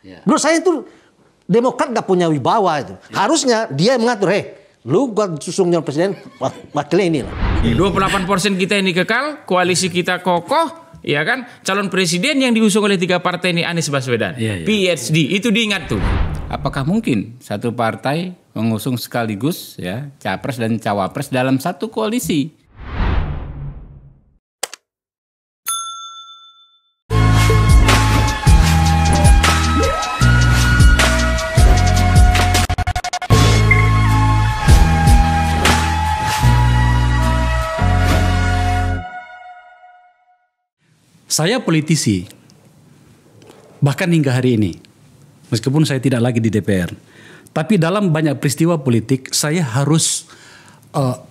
Menurut saya itu Demokrat gak punya wibawa itu. Harusnya dia yang mengatur, lu gua susung calon presiden, wakilnya ini lah. 28% kita ini kekal, koalisi kita kokoh, ya kan? Calon presiden yang diusung oleh 3 partai ini Anies Baswedan. PhD, itu diingat tuh. Apakah mungkin satu partai mengusung sekaligus ya capres dan cawapres dalam satu koalisi? Saya politisi, bahkan hingga hari ini, meskipun saya tidak lagi di DPR, tapi dalam banyak peristiwa politik saya harus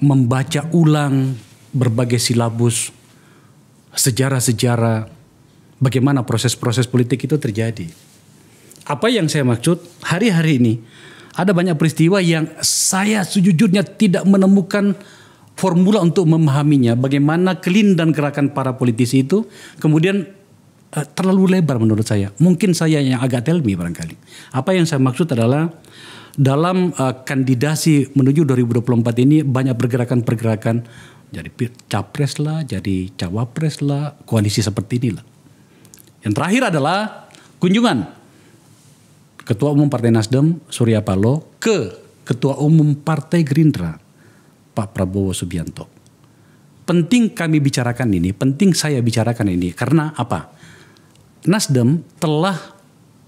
membaca ulang berbagai silabus, sejarah-sejarah, bagaimana proses-proses politik itu terjadi. Apa yang saya maksud, hari-hari ini ada banyak peristiwa yang saya sejujurnya tidak menemukan formula untuk memahaminya, bagaimana kelindahan gerakan para politisi itu kemudian terlalu lebar menurut saya. Mungkin saya yang agak tell me barangkali. Apa yang saya maksud adalah dalam kandidasi menuju 2024 ini banyak pergerakan-pergerakan, jadi capres lah, jadi cawapres lah, koalisi seperti inilah. Yang terakhir adalah kunjungan Ketua Umum Partai Nasdem Surya Paloh ke Ketua Umum Partai Gerindra Pak Prabowo Subianto. Penting kami bicarakan ini, penting saya bicarakan ini karena apa? Nasdem telah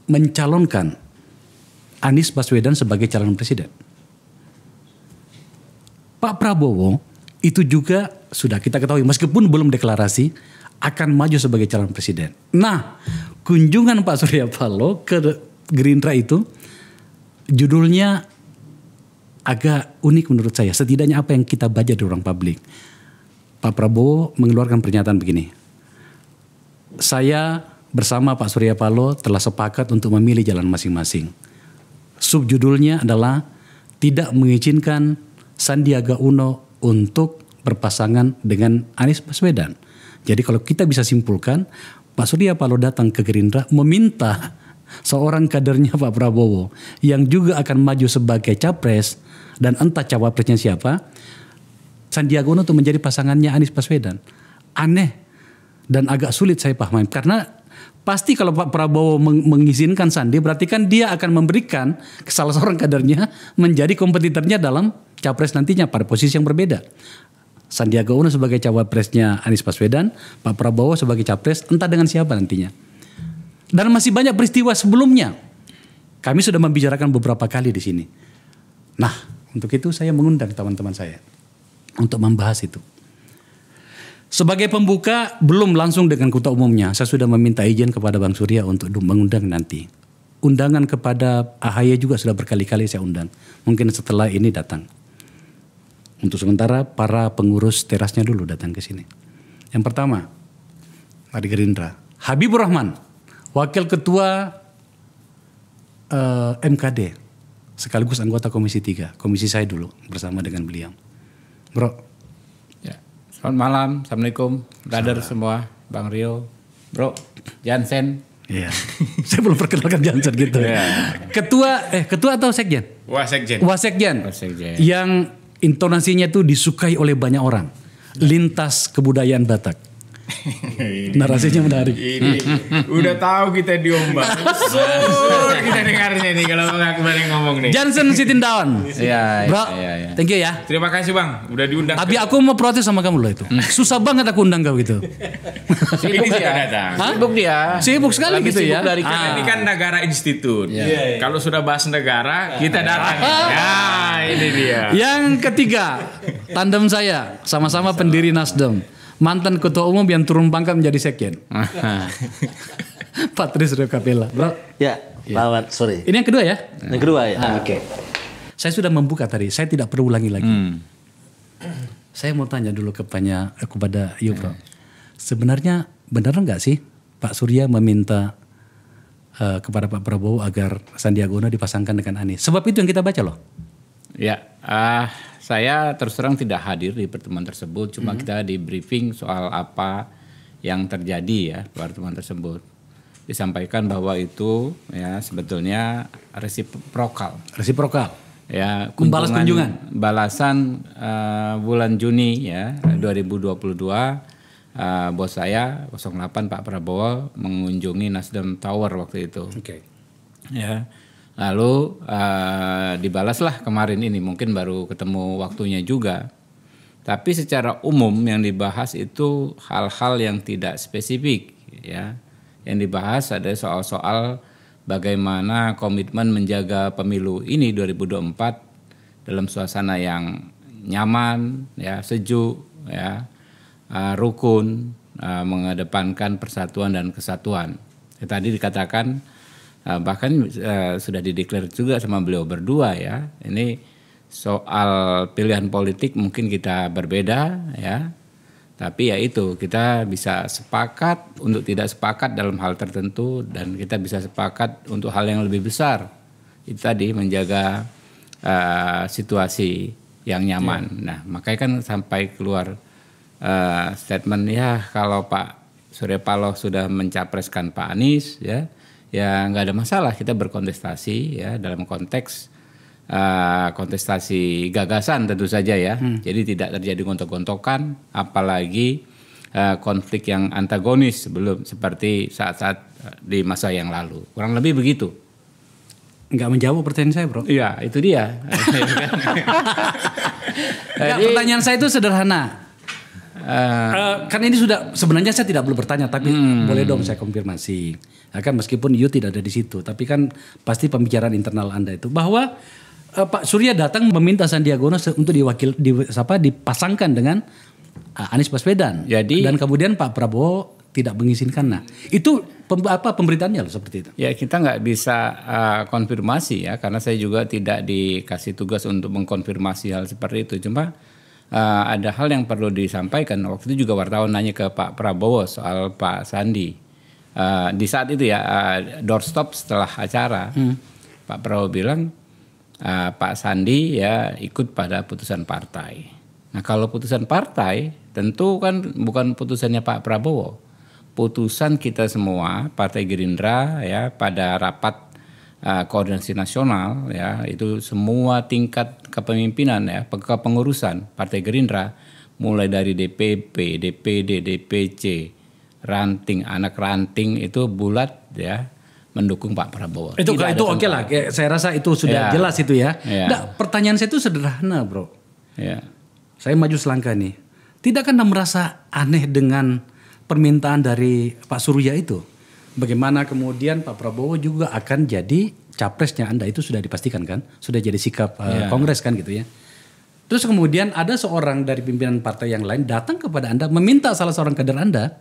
mencalonkan Anies Baswedan sebagai calon presiden. Pak Prabowo itu juga sudah kita ketahui meskipun belum deklarasi akan maju sebagai calon presiden. Nah, kunjungan Pak Surya Paloh ke Gerindra itu judulnya agak unik menurut saya. Setidaknya apa yang kita baca di ruang publik. Pak Prabowo mengeluarkan pernyataan begini. Saya bersama Pak Surya Paloh telah sepakat untuk memilih jalan masing-masing. Subjudulnya adalah tidak mengizinkan Sandiaga Uno untuk berpasangan dengan Anies Baswedan. Jadi kalau kita bisa simpulkan, Pak Surya Paloh datang ke Gerindra meminta seorang kadernya Pak Prabowo yang juga akan maju sebagai capres dan entah cawapresnya siapa, Sandiaga Uno untuk menjadi pasangannya Anies Baswedan. Aneh dan agak sulit saya pahami karena pasti kalau Pak Prabowo mengizinkan Sandi berarti kan dia akan memberikan salah seorang kadernya menjadi kompetitornya dalam capres nantinya pada posisi yang berbeda. Sandiaga Uno sebagai cawapresnya Anies Baswedan, Pak Prabowo sebagai capres entah dengan siapa nantinya. Dan masih banyak peristiwa sebelumnya. Kami sudah membicarakan beberapa kali di sini. Nah, untuk itu saya mengundang teman-teman saya untuk membahas itu. Sebagai pembuka, belum langsung dengan ketua umumnya, saya sudah meminta izin kepada Bang Surya untuk mengundang nanti. Undangan kepada AHY juga sudah berkali-kali saya undang. Mungkin setelah ini datang. Untuk sementara para pengurus terasnya dulu datang ke sini. Yang pertama, dari Gerindra, Habibur Rahman, Wakil Ketua MKD, sekaligus anggota Komisi 3, komisi saya dulu bersama dengan beliau. Bro. Ya. Selamat malam, Assalamualaikum, brother semua, Bang Rio, Bro, Jansen. Iya. Saya belum perkenalkan Jansen gitu. Ketua atau sekjen? Wasekjen. Wasekjen. Yang intonasinya itu disukai oleh banyak orang. Lintas kebudayaan Batak. Narasinya menarik. Ini udah tahu kita diombak. Kita dengarnya nih kalau aku balik ngomong nih. Jansen Sitindaun. Iya, Bro, thank you ya. Terima kasih Bang, udah diundang. Tapi aku mau protes sama kamu loh itu. Susah banget aku undang kau gitu. Ini sudah datang. Sibuk dia. Sibuk sekali Lagi gitu sibuk ya. dari Ini kan negara institut. Kalau sudah bahas negara, kita datang. Ya, ini dia. Yang ketiga, tandem saya sama-sama pendiri Nasdem. Mantan ketua umum yang turun pangkat menjadi sekjen. Patris Rio Capella. Bro. Ya, selamat sore. Ini yang kedua ya? Yang kedua ya. Oke. Saya sudah membuka tadi, saya tidak perlu ulangi lagi. Saya mau tanya dulu kepada Bro. Sebenarnya benar nggak sih Pak Surya meminta kepada Pak Prabowo agar Sandiaga Uno dipasangkan dengan Anies? Sebab itu yang kita baca loh. Ya, saya terus terang tidak hadir di pertemuan tersebut. Cuma kita di briefing soal apa yang terjadi ya pertemuan tersebut. disampaikan bahwa itu ya sebetulnya resiprokal. Resiprokal. Ya, Membalas kunjungan. Balasan bulan Juni ya 2022 bos saya 08 Pak Prabowo mengunjungi Nasdem Tower waktu itu. Oke. Ya. Lalu dibalaslah kemarin ini, mungkin baru ketemu waktunya juga. Tapi secara umum yang dibahas itu hal-hal yang tidak spesifik ya. Yang dibahas ada soal-soal bagaimana komitmen menjaga pemilu ini 2024 dalam suasana yang nyaman ya, sejuk ya, rukun, mengedepankan persatuan dan kesatuan. Tadi dikatakan bahkan sudah dideklar juga sama beliau berdua ya. Ini soal pilihan politik mungkin kita berbeda ya, tapi ya itu kita bisa sepakat untuk tidak sepakat dalam hal tertentu dan kita bisa sepakat untuk hal yang lebih besar. Itu tadi menjaga situasi yang nyaman. Nah makanya kan sampai keluar statement ya kalau Pak Surya Paloh sudah mencapreskan Pak Anies ya nggak ada masalah kita berkontestasi ya dalam konteks kontestasi gagasan tentu saja ya. Jadi tidak terjadi gontok-gontokan, apalagi konflik yang antagonis sebelum seperti saat-saat di masa yang lalu. Kurang lebih begitu. Nggak menjawab pertanyaan saya, Bro. Iya, itu dia. Pertanyaan saya itu sederhana. Kan ini sudah sebenarnya saya tidak perlu bertanya, tapi boleh dong saya konfirmasi. Nah, kan meskipun you tidak ada di situ, tapi kan pasti pembicaraan internal Anda itu bahwa Pak Surya datang meminta Sandiaga Uno untuk dipasangkan dengan Anies Baswedan. Jadi, dan kemudian Pak Prabowo tidak mengizinkan. Nah, itu pemberitaannya loh seperti itu. Ya kita nggak bisa konfirmasi ya, karena saya juga tidak dikasih tugas untuk mengkonfirmasi hal seperti itu. Cuma ada hal yang perlu disampaikan. Waktu itu juga wartawan nanya ke Pak Prabowo soal Pak Sandi. Di saat itu ya doorstop setelah acara, Pak Prabowo bilang Pak Sandi ya ikut pada putusan partai. Nah kalau putusan partai tentu kan bukan putusannya Pak Prabowo, putusan kita semua Partai Gerindra ya pada rapat koordinasi nasional ya itu semua tingkat kepemimpinan ya kepengurusan Partai Gerindra mulai dari DPP, DPD, DPC, ranting anak ranting itu bulat ya mendukung Pak Prabowo. Itu oke lah. Saya rasa itu sudah jelas itu ya. Nah, pertanyaan saya itu sederhana, Bro. Ya. Saya maju selangkah nih. Tidakkah Anda merasa aneh dengan permintaan dari Pak Surya itu? Bagaimana kemudian Pak Prabowo juga akan jadi capresnya Anda, itu sudah dipastikan kan? Sudah jadi sikap Kongres kan gitu ya. Terus kemudian ada seorang dari pimpinan partai yang lain datang kepada Anda meminta salah seorang kader Anda.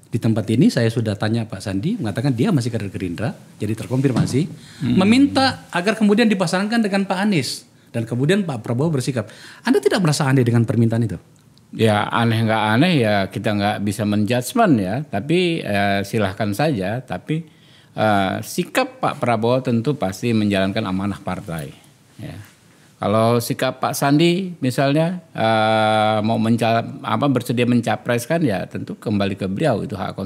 Di tempat ini saya sudah tanya Pak Sandi, mengatakan dia masih kader Gerindra, jadi terkonfirmasi. Meminta agar kemudian dipasangkan dengan Pak Anies. Dan kemudian Pak Prabowo bersikap. Anda tidak merasa aneh dengan permintaan itu? Ya aneh nggak aneh ya kita nggak bisa menjudgment ya. Tapi silahkan saja. Tapi sikap Pak Prabowo tentu pasti menjalankan amanah partai. Ya. Kalau sikap Pak Sandi misalnya mau bersedia mencapreskan ya tentu kembali ke beliau, itu hak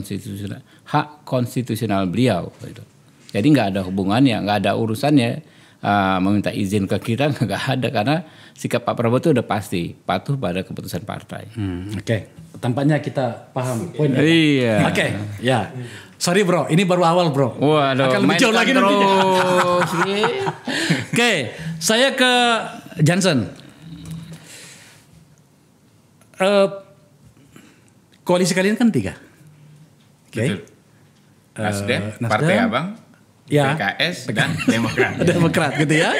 konstitusional beliau gitu. Jadi nggak ada hubungannya, nggak ada urusannya meminta izin ke kita, nggak ada, karena sikap Pak Prabowo itu udah pasti patuh pada keputusan partai. Oke. Tampaknya kita paham poinnya. Iya. Oke, ya. Sorry bro, ini baru awal bro. Waduh, akan lebih jauh lagi nantinya. Oke, saya ke Johnson. Koalisi kalian kan 3. Oke. Nasdem, Partai Abang, ya. PKS dan Demokrat. Demokrat gitu ya.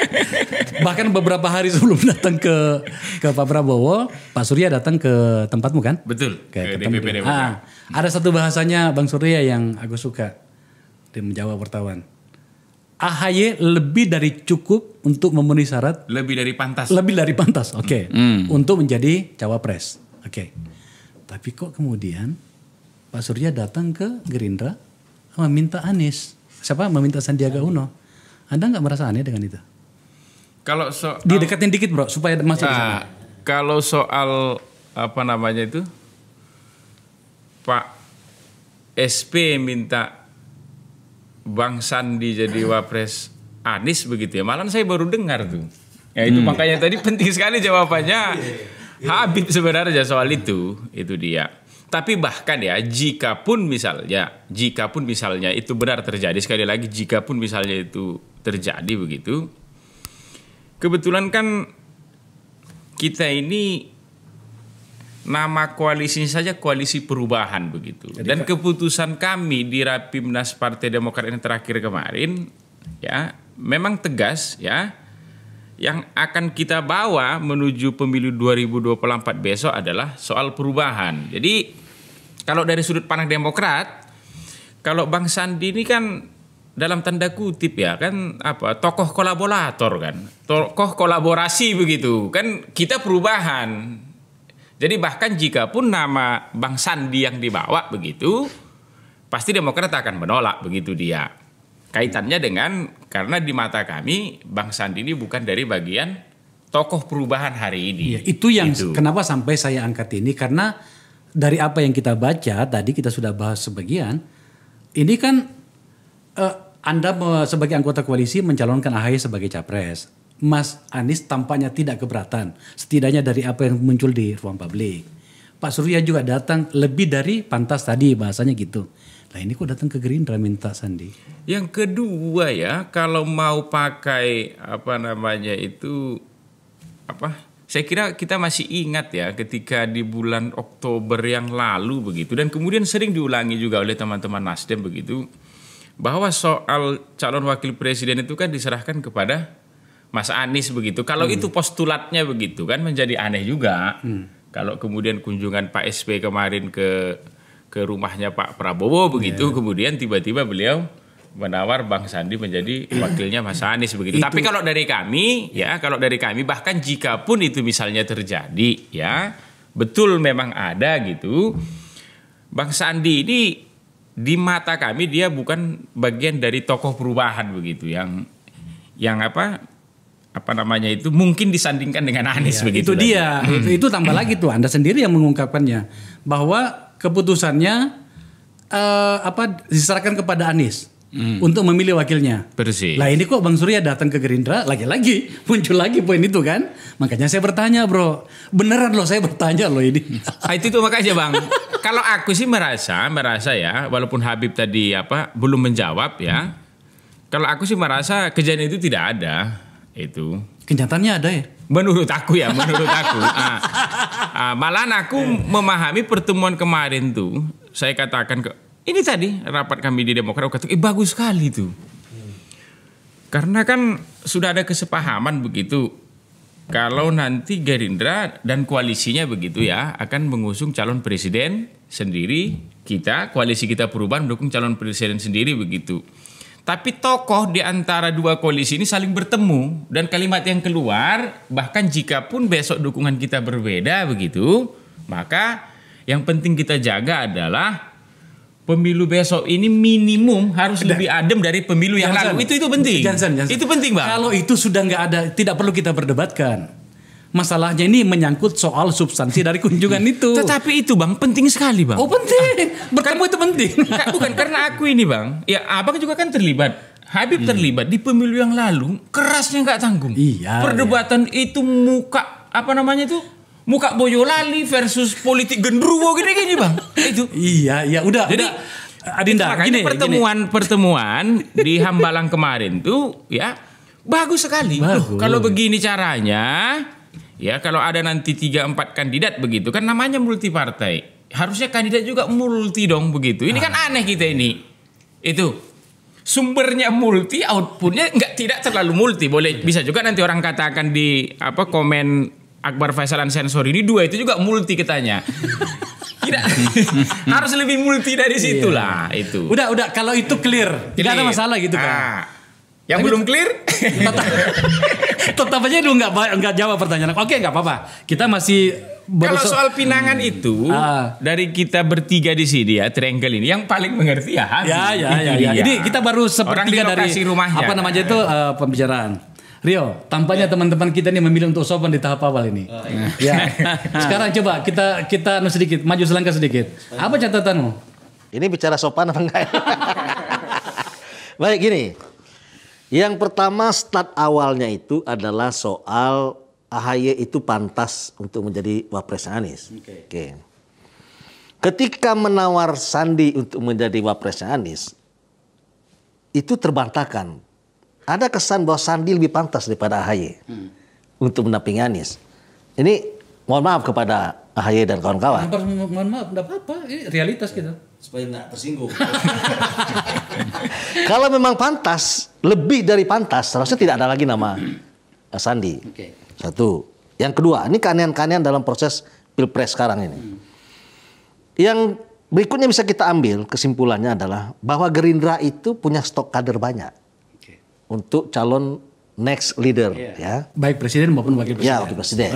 Bahkan beberapa hari sebelum datang ke Pak Prabowo, Pak Surya datang ke tempatmu kan? Betul. Ke DPP Demokrat. Ada satu bahasanya Bang Surya yang aku suka. Dia menjawab wartawan. AHY lebih dari cukup untuk memenuhi syarat. Lebih dari pantas. Lebih dari pantas, oke. Untuk menjadi cawapres, oke. Tapi kok kemudian Pak Surya datang ke Gerindra meminta Anies. Meminta Sandiaga Uno. Anda nggak merasa aneh dengan itu? Kalau soal didekatin dikit bro, supaya masuk ke sana. Kalau soal Pak SP minta Bang Sandi jadi wapres Anies begitu ya. Malah saya baru dengar tuh. Ya itu makanya tadi penting sekali jawabannya Habib sebenarnya soal itu dia. Tapi bahkan ya jika pun misalnya itu benar terjadi, sekali lagi jika pun misalnya itu terjadi begitu, kebetulan kan kita ini nama koalisinya saja Koalisi Perubahan begitu. Dan keputusan kami di Rapimnas Partai Demokrat yang terakhir kemarin ya memang tegas ya, yang akan kita bawa menuju pemilu 2024 besok adalah soal perubahan. Jadi kalau dari sudut pandang Demokrat, kalau Bang Sandi ini kan dalam tanda kutip ya kan tokoh kolaborator kan, tokoh kolaborasi begitu kan, kita perubahan. Jadi bahkan jika pun nama Bang Sandi yang dibawa begitu, pasti Demokrat akan menolak begitu dia. Kaitannya dengan karena di mata kami Bang Sandi ini bukan dari bagian tokoh perubahan hari ini. Ya, itu yang kenapa sampai saya angkat ini, karena dari apa yang kita baca tadi, kita sudah bahas sebagian. Ini kan Anda sebagai anggota koalisi mencalonkan AHY sebagai capres. Mas Anies tampaknya tidak keberatan, setidaknya dari apa yang muncul di ruang publik. Pak Surya juga datang lebih dari pantas tadi, bahasanya gitu. Nah ini kok datang ke Gerindra minta Sandi. Yang kedua ya, kalau mau pakai saya kira kita masih ingat ya ketika di bulan Oktober yang lalu begitu, dan kemudian sering diulangi juga oleh teman-teman Nasdem begitu, bahwa soal calon wakil presiden itu kan diserahkan kepada Mas Anies begitu. Kalau itu postulatnya begitu kan menjadi aneh juga. Kalau kemudian kunjungan Pak SB kemarin ke rumahnya Pak Prabowo begitu, kemudian tiba-tiba beliau menawar Bang Sandi menjadi wakilnya Mas Anies begitu. Tapi kalau dari kami bahkan jika pun itu misalnya terjadi ya, betul memang ada gitu, Bang Sandi ini di mata kami dia bukan bagian dari tokoh perubahan begitu yang mungkin disandingkan dengan Anies begitu. Itu dia. Itu tambah lagi tuh Anda sendiri yang mengungkapkannya bahwa keputusannya diserahkan kepada Anies untuk memilih wakilnya. Persis. Lah ini kok Bang Surya datang ke Gerindra lagi-lagi muncul lagi poin itu kan. Makanya saya bertanya bro, beneran loh saya bertanya loh ini. Itu tuh makanya Bang. Kalau aku sih merasa ya, walaupun Habib tadi belum menjawab ya. Kalau aku sih merasa kejadian itu tidak ada. Itu kenyataannya ada ya? Menurut aku. Malahan aku memahami pertemuan kemarin tuh, saya katakan ini tadi rapat kami di Demokrat, bagus sekali tuh. Karena kan sudah ada kesepahaman begitu, kalau nanti Gerindra dan koalisinya begitu ya akan mengusung calon presiden sendiri, koalisi kita Perubahan mendukung calon presiden sendiri begitu. Tapi tokoh di antara dua koalisi ini saling bertemu, dan kalimat yang keluar, bahkan jika pun besok dukungan kita berbeda begitu, maka yang penting kita jaga adalah pemilu besok ini minimum harus lebih adem dari pemilu yang lalu. Itu penting. Jangan. Itu penting Bang. Kalau itu sudah nggak ada, tidak perlu kita perdebatkan. Masalahnya ini menyangkut soal substansi dari kunjungan itu. Tetapi itu Bang, penting sekali Bang. Oh penting, bertemu itu penting. Bukan karena aku ini Bang, ya Abang juga kan terlibat. Habib terlibat di pemilu yang lalu, kerasnya nggak tanggung. Iya. Perdebatan itu muka Boyolali versus politik genderuwo gini Bang. Itu. Iya, udah. Jadi Adinda, gini, pertemuan di Hambalang kemarin tuh ya bagus sekali. Kalau begini caranya, ya kalau ada nanti 3-4 kandidat begitu kan namanya multi partai. Harusnya kandidat juga multi dong begitu. Ini kan aneh kita ini. Itu sumbernya multi, outputnya tidak terlalu multi. Bisa juga nanti orang katakan di komen Akbar Faisalan sensor ini 2 itu juga multi katanya. Tidak. Harus lebih multi dari situ lah itu. Udah kalau itu clear. Tidak ada masalah gitu kan. Yang belum clear? Tetap aja lu enggak jawab pertanyaan. Oke, enggak apa-apa. Kita masih kalau soal pinangan itu dari kita bertiga di sini ya, triangle ini yang paling mengerti ya Habib. Ya. Ini kita baru sepertiga dari rumahnya, pembicaraan. Rio, tampaknya teman-teman kita ini memilih untuk sopan di tahap awal ini. Ya. Sekarang coba kita sedikit maju selangkah sedikit. Apa catatanmu? Ini bicara sopan apa enggak? Baik gini. Yang pertama start awalnya itu adalah soal AHY itu pantas untuk menjadi wapres Anies. Oke. Ketika menawar Sandi untuk menjadi wapres Anies, itu terbantahkan. Ada kesan bahwa Sandi lebih pantas daripada AHY untuk mendampingi Anies. Ini mohon maaf kepada AHY dan kawan-kawan. Mohon maaf, enggak apa-apa. Ini realitas kita. Supaya nggak tersinggung. Kalau memang pantas, lebih dari pantas, seharusnya tidak ada lagi nama Sandi. Satu. Yang kedua, ini keanehan-keanehan dalam proses Pilpres sekarang ini. Yang berikutnya bisa kita ambil kesimpulannya adalah bahwa Gerindra itu punya stok kader banyak untuk calon next leader, ya. Baik presiden maupun wakil presiden. Ya, wakil presiden.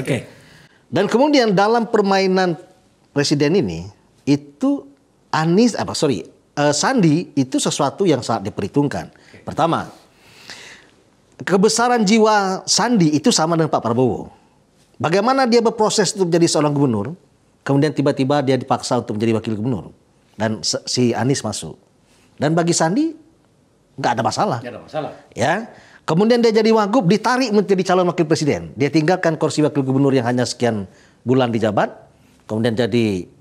Dan kemudian dalam permainan presiden ini itu Sandi itu sesuatu yang sangat diperhitungkan. Pertama, kebesaran jiwa Sandi itu sama dengan Pak Prabowo. Bagaimana dia berproses untuk menjadi seorang gubernur, kemudian tiba-tiba dia dipaksa untuk menjadi wakil gubernur dan si Anies masuk. Dan bagi Sandi nggak ada masalah. Ya. Kemudian dia jadi wagub, ditarik menjadi calon wakil presiden. Dia tinggalkan kursi wakil gubernur yang hanya sekian bulan dijabat, kemudian jadi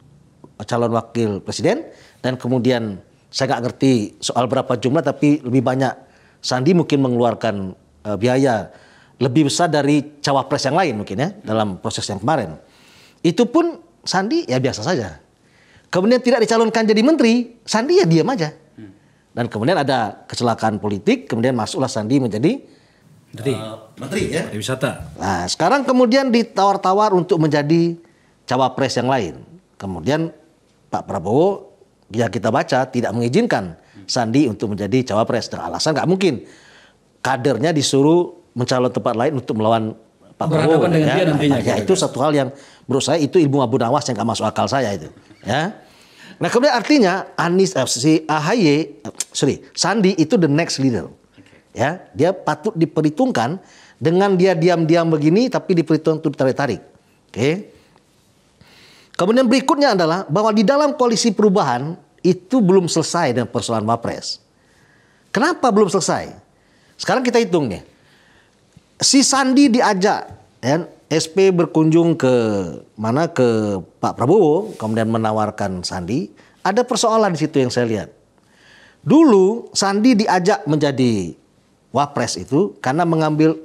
calon wakil presiden, dan kemudian saya nggak ngerti soal berapa jumlah, tapi lebih banyak Sandi mungkin mengeluarkan biaya lebih besar dari cawapres yang lain mungkin ya dalam proses yang kemarin. Itu pun Sandi ya biasa saja. Kemudian tidak dicalonkan jadi menteri, Sandi ya diam aja. Dan kemudian ada kecelakaan politik, kemudian masuklah Sandi menjadi menteri ya. Wisata. Nah, sekarang kemudian ditawar-tawar untuk menjadi cawapres yang lain. Kemudian Pak Prabowo ya kita baca tidak mengizinkan Sandi untuk menjadi cawapres dengan alasan nggak mungkin kadernya disuruh mencalon tempat lain untuk melawan Pak Prabowo. Dengan dia nantinya. Ya, itu satu hal yang menurut saya itu ilmu Abu Nawas yang nggak masuk akal saya itu. Ya. Nah kemudian artinya Sandi itu the next leader. Ya, dia patut diperhitungkan dengan dia diam-diam begini tapi diperhitungkan untuk ditarik-tarik. Oke. Kemudian berikutnya adalah bahwa di dalam koalisi perubahan itu belum selesai dengan persoalan Wapres. Kenapa belum selesai? Sekarang kita hitung nih. Si Sandi diajak ya, SP berkunjung ke Pak Prabowo, kemudian menawarkan Sandi. Ada persoalan di situ yang saya lihat. Dulu Sandi diajak menjadi Wapres itu karena mengambil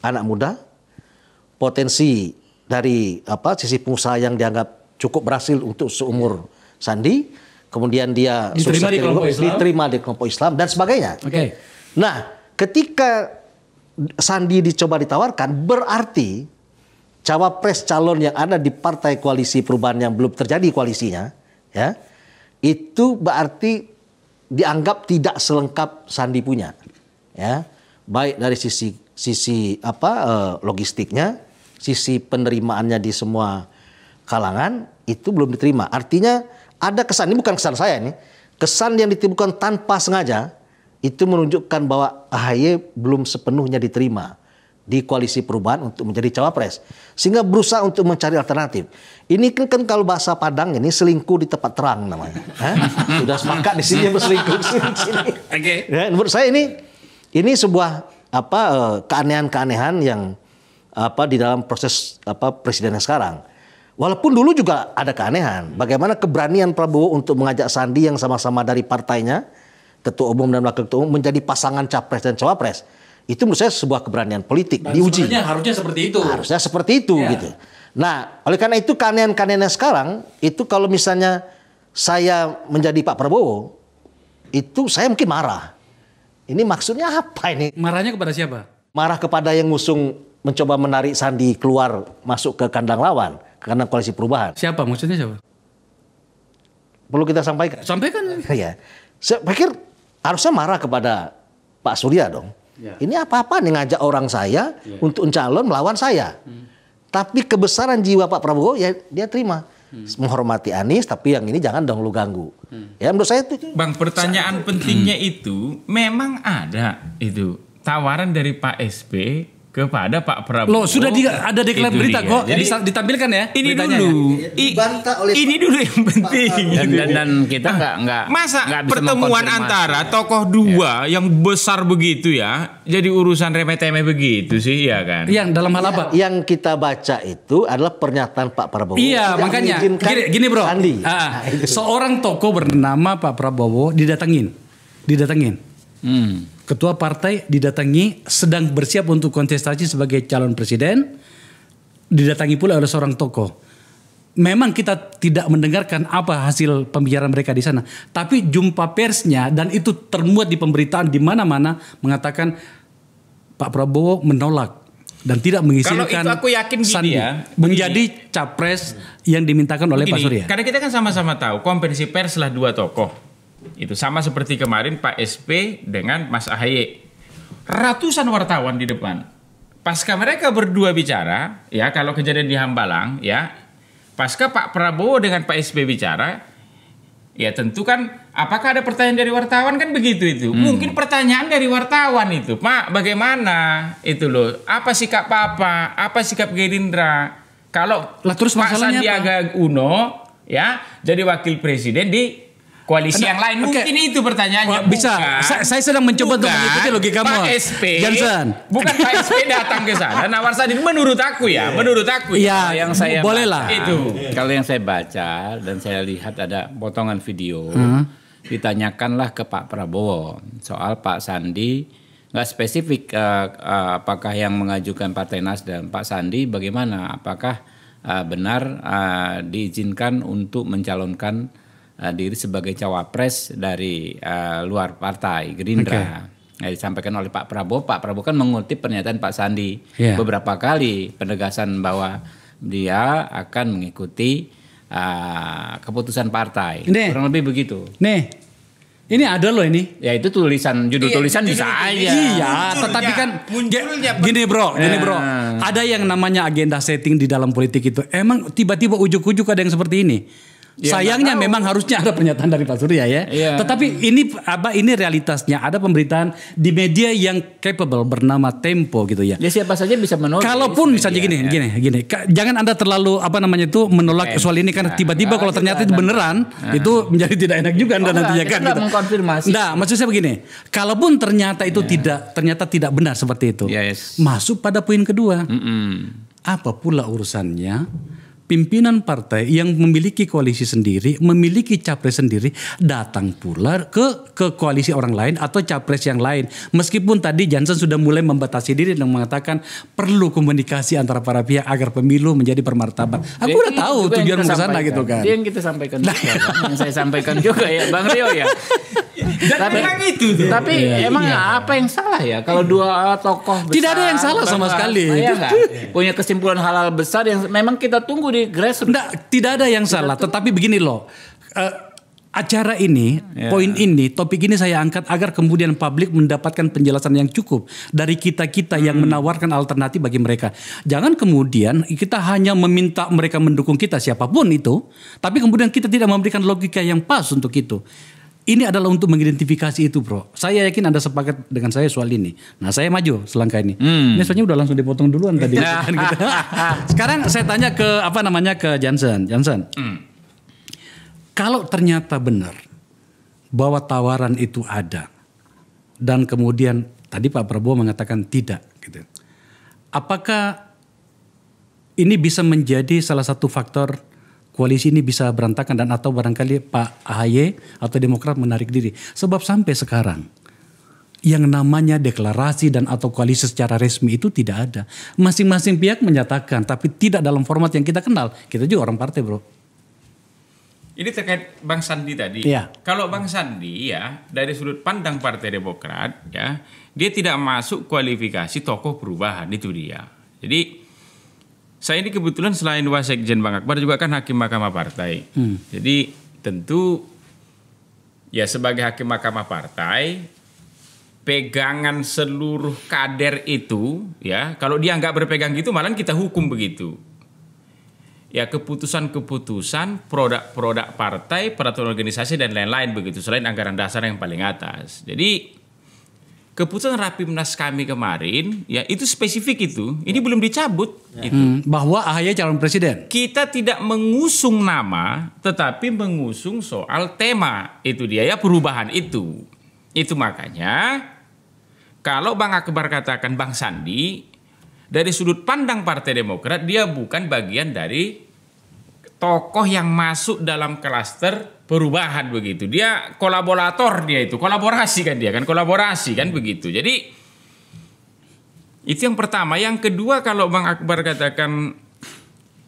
anak muda, potensi dari sisi pengusaha yang dianggap cukup berhasil untuk seumur Sandi, kemudian dia diterima di kelompok Islam dan sebagainya. Nah, ketika Sandi dicoba ditawarkan, berarti cawapres calon yang ada di partai koalisi perubahan yang belum terjadi koalisinya, ya, itu berarti dianggap tidak selengkap Sandi punya, ya, baik dari sisi logistiknya, sisi penerimaannya di semua kalangan itu belum diterima. Artinya ada kesan, ini bukan kesan saya ini, kesan yang ditimbulkan tanpa sengaja itu menunjukkan bahwa AHY belum sepenuhnya diterima di koalisi perubahan untuk menjadi cawapres, sehingga berusaha untuk mencari alternatif. Ini kan kalau bahasa Padang ini selingkuh di tempat terang namanya. Sudah sepakat di sini berselingkuh di sini. Ya, menurut saya ini sebuah keanehan-keanehan yang di dalam proses presidennya sekarang. Walaupun dulu juga ada keanehan. Bagaimana keberanian Prabowo untuk mengajak Sandi yang sama-sama dari partainya, ketua umum dan wakil ketua umum, menjadi pasangan capres dan cawapres. Itu menurut saya sebuah keberanian politik, dan diuji. Sebenarnya harusnya seperti itu. Harusnya seperti itu gitu. Nah, oleh karena itu keanehan-keanehannya sekarang itu kalau misalnya saya menjadi Pak Prabowo, itu saya mungkin marah. Ini maksudnya apa ini? Marahnya kepada siapa? Marah kepada yang ngusung mencoba menarik Sandi keluar masuk ke kandang lawan, ke kandang koalisi perubahan. Siapa? Maksudnya siapa? Perlu kita sampaikan. Sampaikan. Ya. Saya pikir harusnya marah kepada Pak Surya dong. Ya. Ini apa-apa nih ngajak orang saya untuk mencalon melawan saya. Tapi kebesaran jiwa Pak Prabowo ya dia terima. Menghormati Anies, tapi yang ini jangan dong lu ganggu. Ya menurut saya itu. Bang, pertanyaan pentingnya itu memang ada itu tawaran dari Pak SB ke kepada Pak Prabowo. Loh, sudah ada deklarasi Itu berita dia. kok. Jadi Ditampilkan ya. ini beritanya dulu. ya. Dibantah oleh Ini dulu yang penting. Dan kita nggak Masa nggak bisa pertemuan mengkonfirmasi. antara tokoh dua yang besar begitu ya, jadi urusan remeh-temeh begitu sih, ya kan? Yang dalam hal apa? Yang kita baca itu adalah pernyataan Pak Prabowo. Iya, Tidak makanya mengizinkan gini bro. Sandi. Ah, Nah, itu. seorang tokoh bernama Pak Prabowo didatengin. Ketua partai didatangi sedang bersiap untuk kontestasi sebagai calon presiden. Didatangi pula oleh seorang tokoh. Memang kita tidak mendengarkan apa hasil pembicaraan mereka di sana, tapi jumpa persnya dan itu termuat di pemberitaan di mana-mana mengatakan Pak Prabowo menolak dan tidak mengizinkan Kalau itu aku yakin gini Sandi ya, menjadi capres yang dimintakan oleh Pak Begini, Surya. karena kita kan sama-sama tahu konferensi pers lah dua tokoh. Itu sama seperti kemarin Pak SP dengan Mas AHY. Ratusan wartawan di depan. Pasca mereka berdua bicara, ya kalau kejadian di Hambalang, ya. Pasca Pak Prabowo dengan Pak SP bicara, ya tentu kan apakah ada pertanyaan dari wartawan kan begitu itu. Mungkin pertanyaan dari wartawan itu, Pak, bagaimana itu loh? Apa sikap Papa? Apa sikap Gerindra? Kalau Lah, terus Pak masalahnya Sandiaga Uno ya jadi wakil presiden di koalisi yang lain, Oke. mungkin itu pertanyaannya. Wah, bisa. Saya sedang mencoba untuk mengikuti logikamu. Pak SP, Johnson. bukan Pak SP datang ke sana. Nawar Sandi menurut aku ya, Iya, yang saya boleh baca, lah. Itu. Kalau yang saya baca dan saya lihat ada potongan video, ditanyakanlah ke Pak Prabowo soal Pak Sandi, nggak spesifik apakah yang mengajukan Partai Nasdem, Pak Sandi bagaimana, apakah benar diizinkan untuk mencalonkan diri sebagai cawapres dari luar partai Gerindra. Nah, disampaikan oleh Pak Prabowo kan mengutip pernyataan Pak Sandi beberapa kali penegasan bahwa dia akan mengikuti keputusan partai. Nih. Kurang lebih begitu. Nih, ini ada loh ini. Ya itu judul tulisan bisa aja. Iya, tetapi kan gini bro, ada yang namanya agenda setting di dalam politik itu. Emang tiba-tiba ujuk-ujuk ada yang seperti ini. Ya, Sayangnya memang harusnya ada pernyataan dari Pak Surya ya. Iya. Tetapi ini realitasnya, ada pemberitaan di media yang capable bernama Tempo gitu ya. Ya siapa saja bisa menulis. Kalaupun misalnya gini. Jangan Anda terlalu menolak soal ini karena tiba-tiba kalau ternyata itu beneran itu menjadi tidak enak juga Anda nantinya kan. Kita mengkonfirmasi. Nah, maksud saya begini, kalaupun ternyata itu ternyata tidak benar seperti itu. Yes. Masuk pada poin kedua. Apa pula urusannya pimpinan partai yang memiliki koalisi sendiri, memiliki capres sendiri, datang pula ke koalisi orang lain atau capres yang lain. Meskipun tadi Johnson sudah mulai membatasi diri dan mengatakan perlu komunikasi antara para pihak agar pemilu menjadi bermartabat. Aku udah tahu tujuan ke sana gitu kan. Itu yang kita sampaikan juga, yang saya sampaikan juga ya, Bang Rio ya. Tapi emang apa yang salah ya kalau dua tokoh besar? Tidak ada yang salah sama sekali. Punya kesimpulan halal besar yang memang kita tunggu di grassroots. Tidak ada yang salah, tetapi begini loh. Acara ini, poin ini, topik ini saya angkat agar kemudian publik mendapatkan penjelasan yang cukup dari kita-kita yang menawarkan alternatif bagi mereka. Jangan kemudian kita hanya meminta mereka mendukung kita siapapun itu, tapi kemudian kita tidak memberikan logika yang pas untuk itu. Ini adalah untuk mengidentifikasi itu, bro. Saya yakin Anda sepakat dengan saya soal ini. Nah, saya maju selangkah ini. Ini sebenarnya udah langsung dipotong duluan tadi. Sekarang saya tanya ke Johnson. Kalau ternyata benar bahwa tawaran itu ada dan kemudian tadi Pak Prabowo mengatakan tidak, gitu. Apakah ini bisa menjadi salah satu faktor koalisi ini bisa berantakan dan atau barangkali Pak AHY atau Demokrat menarik diri? Sebab sampai sekarang yang namanya deklarasi dan atau koalisi secara resmi itu tidak ada. Masing-masing pihak menyatakan tapi tidak dalam format yang kita kenal. Kita juga orang partai, bro. Ini terkait Bang Sandi tadi. Iya. Kalau Bang Sandi ya dari sudut pandang Partai Demokrat ya, dia tidak masuk kualifikasi tokoh perubahan, itu dia. Jadi saya ini kebetulan selain Wasekjen Bang Akbar juga kan hakim Mahkamah Partai. Jadi tentu ya sebagai hakim Mahkamah Partai, pegangan seluruh kader itu ya, kalau dia nggak berpegang gitu malah kita hukum begitu. Ya keputusan-keputusan produk-produk partai, peraturan organisasi dan lain-lain begitu, selain anggaran dasar yang paling atas. Jadi keputusan Rapimnas kami kemarin, ya itu spesifik itu, ini belum dicabut. Itu. Bahwa AHY calon presiden. Kita tidak mengusung nama, tetapi mengusung soal tema. Itu dia ya, perubahan itu. Itu makanya, kalau Bang Akbar katakan Bang Sandi, dari sudut pandang Partai Demokrat, dia bukan bagian dari tokoh yang masuk dalam klaster perubahan begitu. Dia kolaborator, dia itu kolaborasi kan, dia kan kolaborasi kan begitu. Jadi itu yang pertama. Yang kedua, kalau Bang Akbar katakan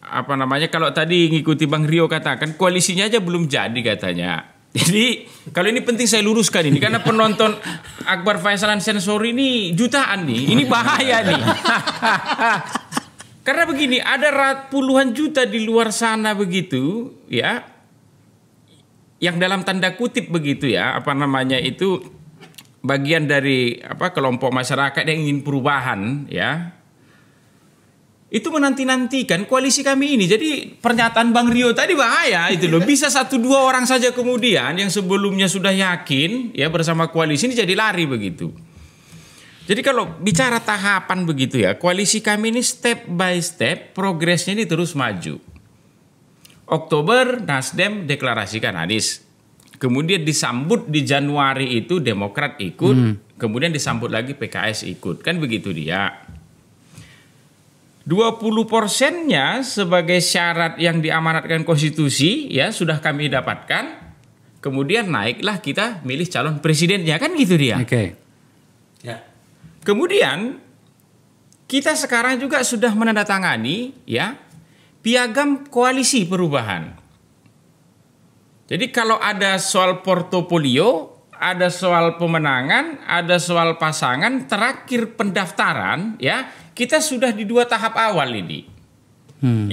apa namanya, kalau tadi ngikuti Bang Rio katakan koalisinya aja belum jadi katanya. Jadi kalau ini penting saya luruskan ini, karena penonton Akbar Faisalan Sensor ini jutaan nih, ini bahaya nih. Karena begini, ada puluhan juta di luar sana begitu ya, yang dalam tanda kutip begitu ya, apa namanya itu, bagian dari apa kelompok masyarakat yang ingin perubahan ya, itu menanti-nantikan koalisi kami ini. Jadi pernyataan Bang Rio tadi bahaya itu loh, bisa 1-2 orang saja kemudian yang sebelumnya sudah yakin ya bersama koalisi ini jadi lari begitu. Jadi kalau bicara tahapan begitu ya, koalisi kami ini step by step progresnya ini terus maju. Oktober Nasdem deklarasikan Anies. Kemudian disambut di Januari itu Demokrat ikut, kemudian disambut lagi PKS ikut. Kan begitu dia. 20%-nya sebagai syarat yang diamanatkan konstitusi ya sudah kami dapatkan. Kemudian naiklah kita milih calon presidennya, kan gitu dia. Oke. Ya. Kemudian kita sekarang juga sudah menandatangani ya piagam koalisi perubahan. Jadi kalau ada soal portofolio, ada soal pemenangan, ada soal pasangan, terakhir pendaftaran ya, kita sudah di 2 tahap awal ini.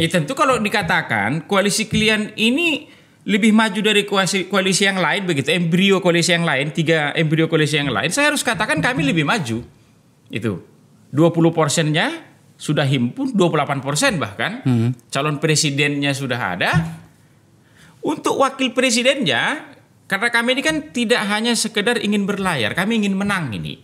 Tentu kalau dikatakan koalisi kalian ini lebih maju dari koalisi yang lain begitu, embrio koalisi yang lain, 3 embrio koalisi yang lain, saya harus katakan kami lebih maju. Itu 20%-nya sudah himpun, 28% bahkan calon presidennya sudah ada. Untuk wakil presidennya, karena kami ini kan tidak hanya sekedar ingin berlayar, kami ingin menang ini.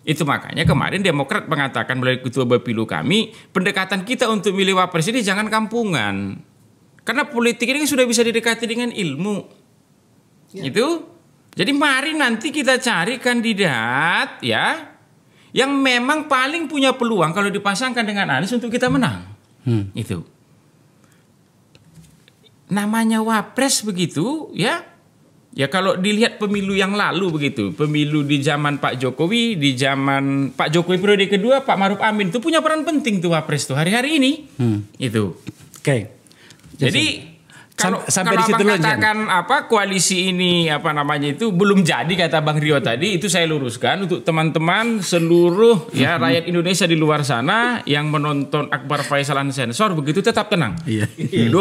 Itu makanya kemarin Demokrat mengatakan melalui ketua Bapilu kami, pendekatan kita untuk milih wapres ini jangan kampungan, karena politik ini sudah bisa didekati dengan ilmu. Itu jadi mari nanti kita cari kandidat ya yang memang paling punya peluang kalau dipasangkan dengan Anies untuk kita menang. Itu. Namanya wapres begitu ya. Ya kalau dilihat pemilu yang lalu begitu. Pemilu di zaman Pak Jokowi, di zaman Pak Jokowi periode kedua, Pak Maruf Amin itu punya peran penting tuh wapres tuh hari-hari ini. Itu. Oke. Jadi kalau sampai di situ Abang katakan apa koalisi ini apa namanya itu belum jadi kata Bang Rio tadi, itu saya luruskan untuk teman-teman seluruh ya rakyat Indonesia di luar sana yang menonton Akbar Faisalan Sensor begitu, tetap tenang. 28%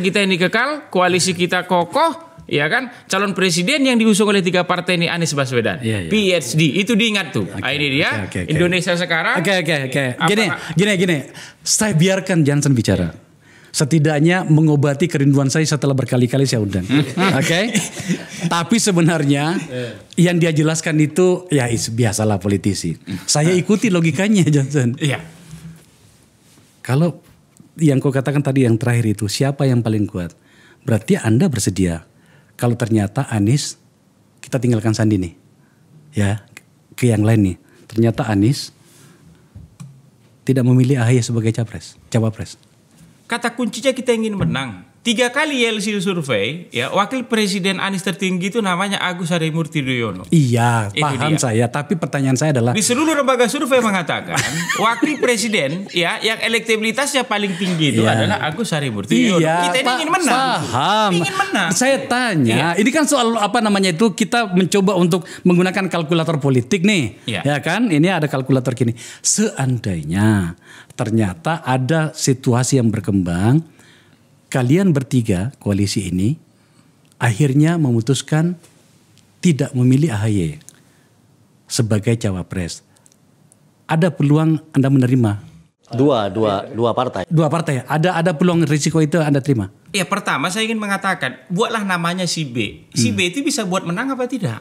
kita ini kekal, koalisi kita kokoh. Ya kan, calon presiden yang diusung oleh 3 partai ini Anies Baswedan, PhD, itu diingat tuh. Ini dia Indonesia sekarang. Gini, saya biarkan Johnson bicara. Setidaknya mengobati kerinduan saya setelah berkali-kali saya undang. Oke. Tapi sebenarnya yang dia jelaskan itu ya biasalah politisi. Saya ikuti logikanya Johnson. Iya. Kalau yang kau katakan tadi yang terakhir itu, siapa yang paling kuat? Berarti Anda bersedia kalau ternyata Anies, kita tinggalkan Sandi nih, ya ke yang lain nih. Ternyata Anies tidak memilih AHY sebagai cawapres. Kata kuncinya kita ingin menang. 3 kali YLC survei, ya wakil presiden Anies tertinggi itu namanya Agus Harimurti Yudhoyono. Iya, itu paham dia. saya. Tapi pertanyaan saya adalah di seluruh lembaga survei mengatakan wakil presiden ya yang elektabilitasnya paling tinggi itu adalah Agus Harimurti Yudhoyono. Kita ini ingin menang. Paham. Ingin menang. Saya tanya, ini kan soal apa namanya itu, kita mencoba untuk menggunakan kalkulator politik nih, ya kan? Ini ada kalkulator gini. Seandainya ternyata ada situasi yang berkembang, kalian bertiga koalisi ini akhirnya memutuskan tidak memilih AHY sebagai cawapres. Ada peluang Anda menerima? Dua partai. 2 partai. Ada peluang risiko itu Anda terima? Ya pertama saya ingin mengatakan buatlah namanya si B. Si B itu bisa buat menang apa tidak?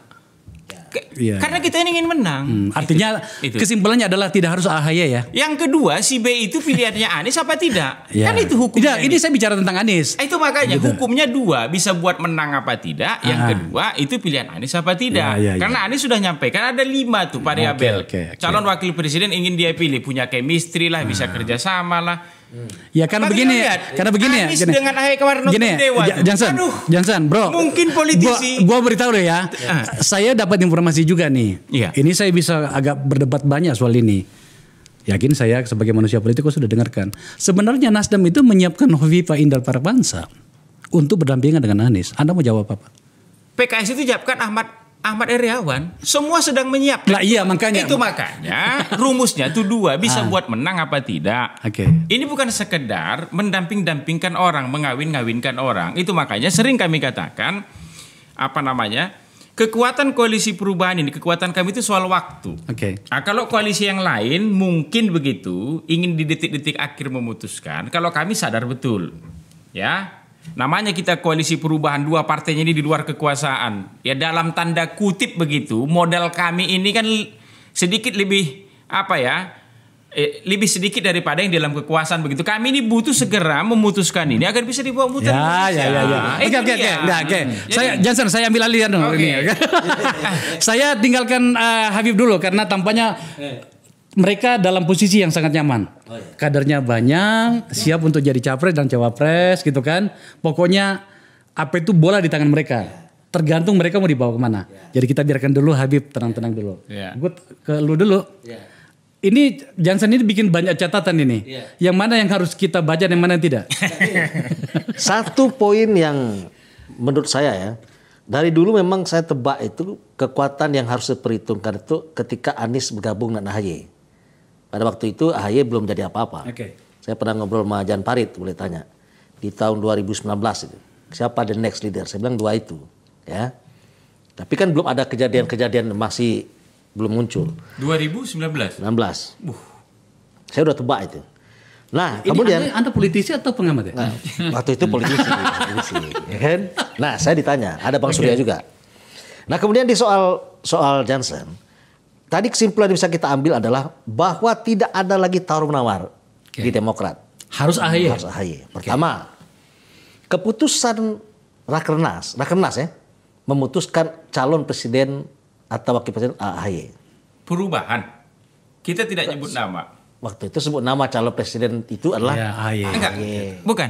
Iya. Karena kita ini ingin menang. Artinya Itu. kesimpulannya adalah tidak harus AHY ya. Yang kedua, si B itu pilihannya Anies apa tidak? Ya. Kan itu hukumnya. Tidak, ini saya bicara tentang Anies. Itu makanya hukumnya dua, bisa buat menang apa tidak. Yang kedua itu pilihan Anies apa tidak. Karena Anies sudah nyampaikan ada 5 tuh variabel. Oke. Calon wakil presiden ingin dia pilih, punya chemistry lah, bisa kerjasama lah. Ya karena Tapi begini, lihat, karena begini ya. Anies dengan AHY kemarin nonton Gini, Dewa tuh. Johnson, bro. Mungkin politisi. Gua beritahu deh ya. Saya dapat informasi juga nih. Iya. Ini saya bisa agak berdebat banyak soal ini. Yakin saya sebagai manusia politik sudah dengarkan. Sebenarnya Nasdem itu menyiapkan Hovifah Indar Parawansa untuk berdampingan dengan Anies. Anda mau jawab apa? PKS itu siapkan Ahmad Heriawan, semua sedang menyiapkan. Lah iya makanya. Itu makanya rumusnya tuh 2, bisa buat menang apa tidak. Oke. Ini bukan sekedar mendamping-dampingkan orang, mengawin-ngawinkan orang. Itu makanya sering kami katakan kekuatan koalisi perubahan ini, kekuatan kami itu soal waktu. Oke. Nah, kalau koalisi yang lain mungkin begitu, ingin di detik-detik akhir memutuskan. Kalau kami sadar betul, ya. Namanya kita koalisi perubahan, 2 partainya ini di luar kekuasaan. Ya dalam tanda kutip begitu, modal kami ini kan sedikit lebih lebih sedikit daripada yang dalam kekuasaan begitu. Kami ini butuh segera memutuskan ini agar bisa dibawa muter. Ya. Oke. Saya ambil alih dong ini. Saya tinggalkan Habib dulu karena tampaknya mereka dalam posisi yang sangat nyaman. Kadernya banyak, siap untuk jadi capres dan cawapres gitu kan. Pokoknya apa itu bola di tangan mereka. Tergantung mereka mau dibawa kemana. Jadi kita biarkan dulu Habib tenang-tenang dulu. Gue ke lu dulu. Ini Johnson ini bikin banyak catatan ini. Yang mana yang harus kita baca dan yang mana yang tidak. Satu poin yang menurut saya ya. Dari dulu memang saya tebak itu kekuatan yang harus diperhitungkan itu ketika Anies bergabung dengan AHY. Pada waktu itu AHY belum jadi apa-apa. Saya pernah ngobrol sama Jan Farid, boleh tanya. Di tahun 2019 itu. Siapa the next leader? Saya bilang 2 itu. Ya. Tapi kan belum ada kejadian-kejadian masih belum muncul. 2019? 19. Saya udah tebak itu. Nah, ini kemudian Anda politisi atau pengamat ya? Nah, waktu itu politisi, ya kan? Nah, saya ditanya, ada Bang Surya juga. Nah, kemudian di soal Johnson, tadi kesimpulan yang bisa kita ambil adalah bahwa tidak ada lagi tawar-menawar di Demokrat. Harus AHY. Harus AHY. Pertama, keputusan Rakernas ya, memutuskan calon presiden atau wakil presiden AHY. Perubahan. Kita tidak nyebut nama. Waktu itu sebut nama calon presiden itu adalah AHY. Enggak, bukan.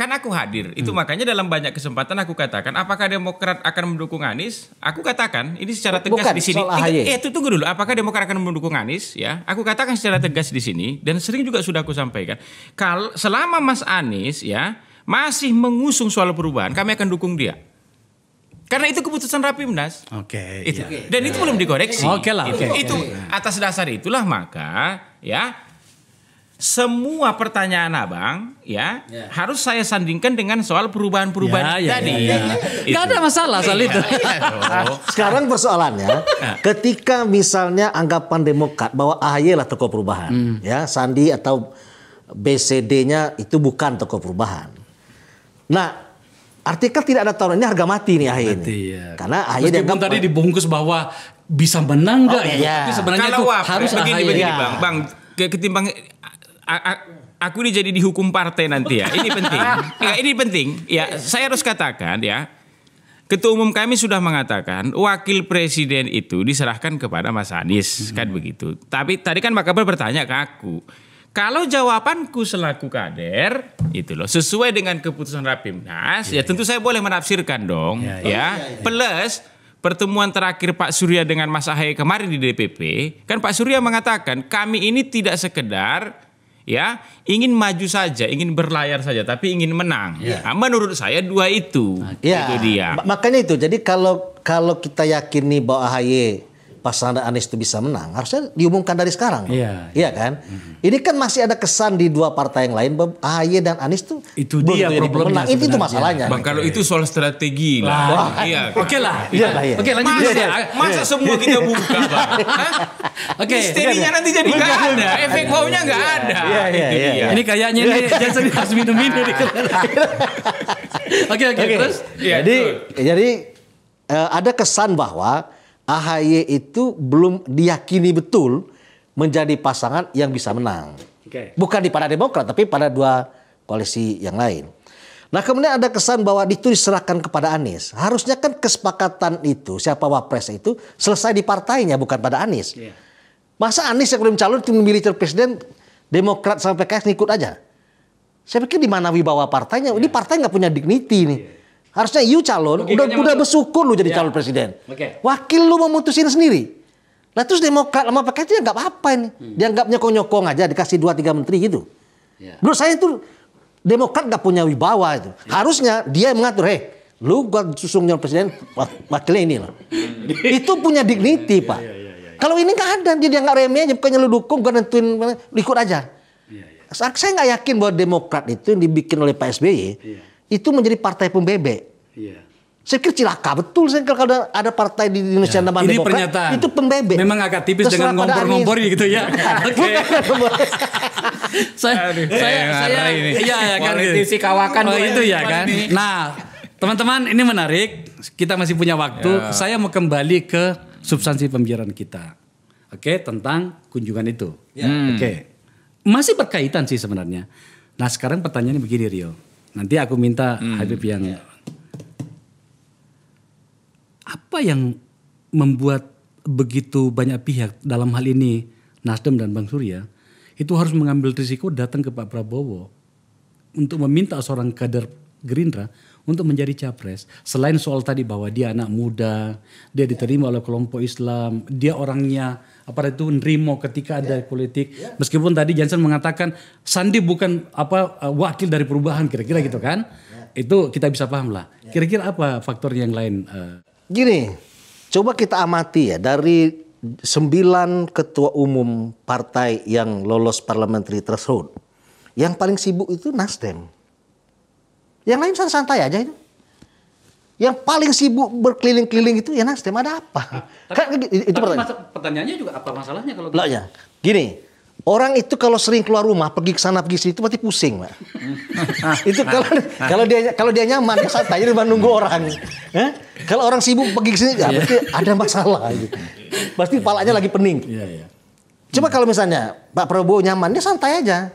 Kan aku hadir. Itu makanya dalam banyak kesempatan aku katakan, apakah Demokrat akan mendukung Anies? Aku katakan ini secara tegas Bukan, di sini. soal AHY. Tunggu dulu. Apakah Demokrat akan mendukung Anies? Ya, aku katakan secara tegas di sini dan sering juga sudah aku sampaikan. Kalau selama Mas Anies ya masih mengusung soal perubahan, kami akan dukung dia. Karena itu keputusan Rapimnas. Oke. Itu. Dan itu belum dikoreksi. Oke lah. Itu atas dasar itulah maka ya semua pertanyaan abang ya harus saya sandingkan dengan soal perubahan-perubahan tadi. Gak ada masalah soal itu. Sekarang persoalannya, ketika misalnya anggapan Demokrat bahwa AHY lah tokoh perubahan, ya Sandi atau BCD-nya itu bukan tokoh perubahan. Nah, artikel tidak ada tawaran, ini harga mati nih AHY ini. Karena AHY meskipun tadi dibungkus bahwa bisa menang nggak? Tapi sebenarnya kalau itu harus begini bang. Ketimbang aku ini jadi dihukum partai nanti ya. Ini penting. Ini penting. Ya, saya harus katakan ya. Ketua Umum kami sudah mengatakan wakil presiden itu diserahkan kepada Mas Anies, kan begitu. Tapi tadi kan Pak Kabar bertanya ke aku. Kalau jawabanku selaku kader itu loh sesuai dengan keputusan Rapimnas, ya tentu saya boleh menafsirkan dong, Plus pertemuan terakhir Pak Surya dengan Mas AHY kemarin di DPP, kan Pak Surya mengatakan kami ini tidak sekedar ya ingin maju saja, ingin berlayar saja, tapi ingin menang. Nah, menurut saya 2 itu, itu dia. Makanya itu. Jadi kalau kita yakini bahwa AHY pasangan Anies itu bisa menang, harusnya diumumkan dari sekarang. Iya kan? Ini kan masih ada kesan di 2 partai yang lain bahwa AHY dan Anies itu dia problemnya. Itu masalahnya. Bang, kalau itu soal strategi lah. Oke lah. Oke, lanjut. Masa semua kita buka, Bang? Oke. Misterinya nanti jadi nggak ada, efek wow-nya nggak ada. Ini kayaknya ini Johnson harus minum ini. Oke, terus. Jadi ada kesan bahwa AHY itu belum diyakini betul menjadi pasangan yang bisa menang. Bukan di pada Demokrat, tapi pada dua koalisi yang lain. Nah kemudian ada kesan bahwa itu diserahkan kepada Anies. Harusnya kan kesepakatan itu, siapa wapres itu selesai di partainya, bukan pada Anies. Masa Anies yang belum calon itu memilih calon presiden, Demokrat sama PKS ngikut aja. Saya pikir di mana wibawa partainya? Ini partai nggak punya dignity nih. Harusnya you calon, udah bersyukur lu jadi calon presiden. Wakil lu memutusin sendiri. Nah terus Demokrat sama PKS dia nggak apa-apa ini. Dianggap nyokong-nyokong aja, dikasih 2-3 menteri gitu. Menurut saya itu Demokrat nggak punya wibawa itu. Harusnya dia mengatur, lu gua susung calon presiden, wakilnya ini loh. Itu punya dignity Pak. Kalau ini nggak ada, dia nggak remeh aja, bukannya lu dukung, gua nentuin, ikut aja. Saya nggak yakin bahwa Demokrat itu yang dibikin oleh Pak SBY itu menjadi partai pembebek. Saya kira cilaka betul saya kalau ada partai di Indonesia namanya ini Demokrat pernyataan itu pembebek. Memang agak tipis dengan ngompor-ngompor gitu ya. Oke. saya politisi kawakan itu ya kan. Nah, teman-teman ini menarik. Kita masih punya waktu. Saya mau kembali ke substansi pembicaraan kita. Oke, tentang kunjungan itu. Oke. Masih berkaitan sih sebenarnya. Nah, sekarang pertanyaannya begini Rio. Nanti aku minta Habib yang apa yang membuat begitu banyak pihak dalam hal ini Nasdem dan Bang Surya itu harus mengambil risiko datang ke Pak Prabowo untuk meminta seorang kader Gerindra untuk menjadi capres. Selain soal tadi bahwa dia anak muda, dia diterima oleh kelompok Islam, dia orangnya apa itu nerimo ketika ada politik. Meskipun tadi Jansen mengatakan Sandi bukan wakil dari perubahan kira-kira gitu kan. Itu kita bisa paham lah. Kira-kira apa faktor yang lain? Gini, coba kita amati ya dari 9 ketua umum partai yang lolos parliamentary threshold. Yang paling sibuk itu Nasdem. Yang lain santai aja itu. Yang paling sibuk berkeliling-keliling itu ya Nasdem, ada apa? Itu pertanyaannya juga apa masalahnya kalau gitu? Ya, gini, orang itu kalau sering keluar rumah pergi ke sana pergi sini itu pasti pusing, Pak. Itu kalau dia nyaman dia santai aja nunggu orang. Kalau orang sibuk pergi ke sini ya berarti ada masalah gitu. Pasti kepalanya lagi pening. Coba kalau misalnya Pak Prabowo nyaman dia santai aja.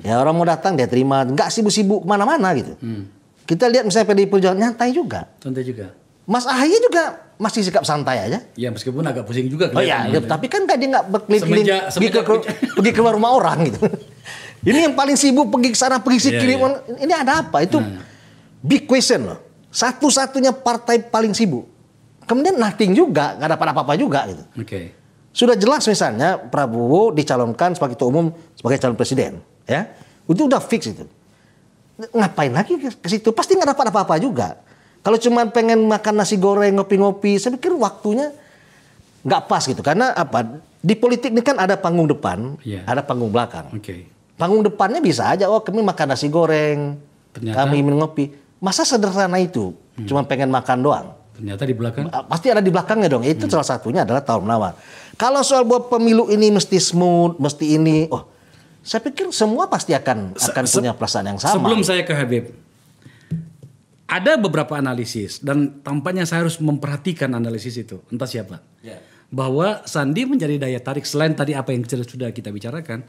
Ya orang mau datang dia terima, nggak sibuk-sibuk kemana-mana gitu. Kita lihat misalnya PDI Perjuangan nyantai juga. Santai juga. Mas AHY juga masih sikap santai aja. Ya meskipun agak pusing juga. Oh ya, tapi kan dia nggak berkeliling pergi ke rumah orang gitu. Ini yang paling sibuk pergi ke sana pergi kiri. Ini ada apa? Itu big question loh. Satu-satunya partai paling sibuk. Kemudian nothing juga, nggak dapat apa-apa juga gitu. Sudah jelas misalnya Prabowo dicalonkan sebagai ketua umum sebagai calon presiden, ya. Itu udah fix itu. Ngapain lagi ke situ? Pasti nggak dapat apa-apa juga. Kalau cuma pengen makan nasi goreng, ngopi-ngopi, saya pikir waktunya nggak pas gitu. Karena apa? Di politik ini kan ada panggung depan, ada panggung belakang. Panggung depannya bisa aja, kami makan nasi goreng, kami minum ngopi. Masa sederhana itu? Cuma pengen makan doang. Ternyata di belakang? Pasti ada di belakangnya dong. Itu salah satunya adalah tawar menawar. Kalau soal buat pemilu ini mesti smooth, mesti ini, saya pikir semua pasti akan punya perasaan yang sama. Sebelum saya ke Habib, ada beberapa analisis dan tampaknya saya harus memperhatikan analisis itu. Entah siapa. Bahwa Sandi menjadi daya tarik selain tadi apa yang sudah kita bicarakan.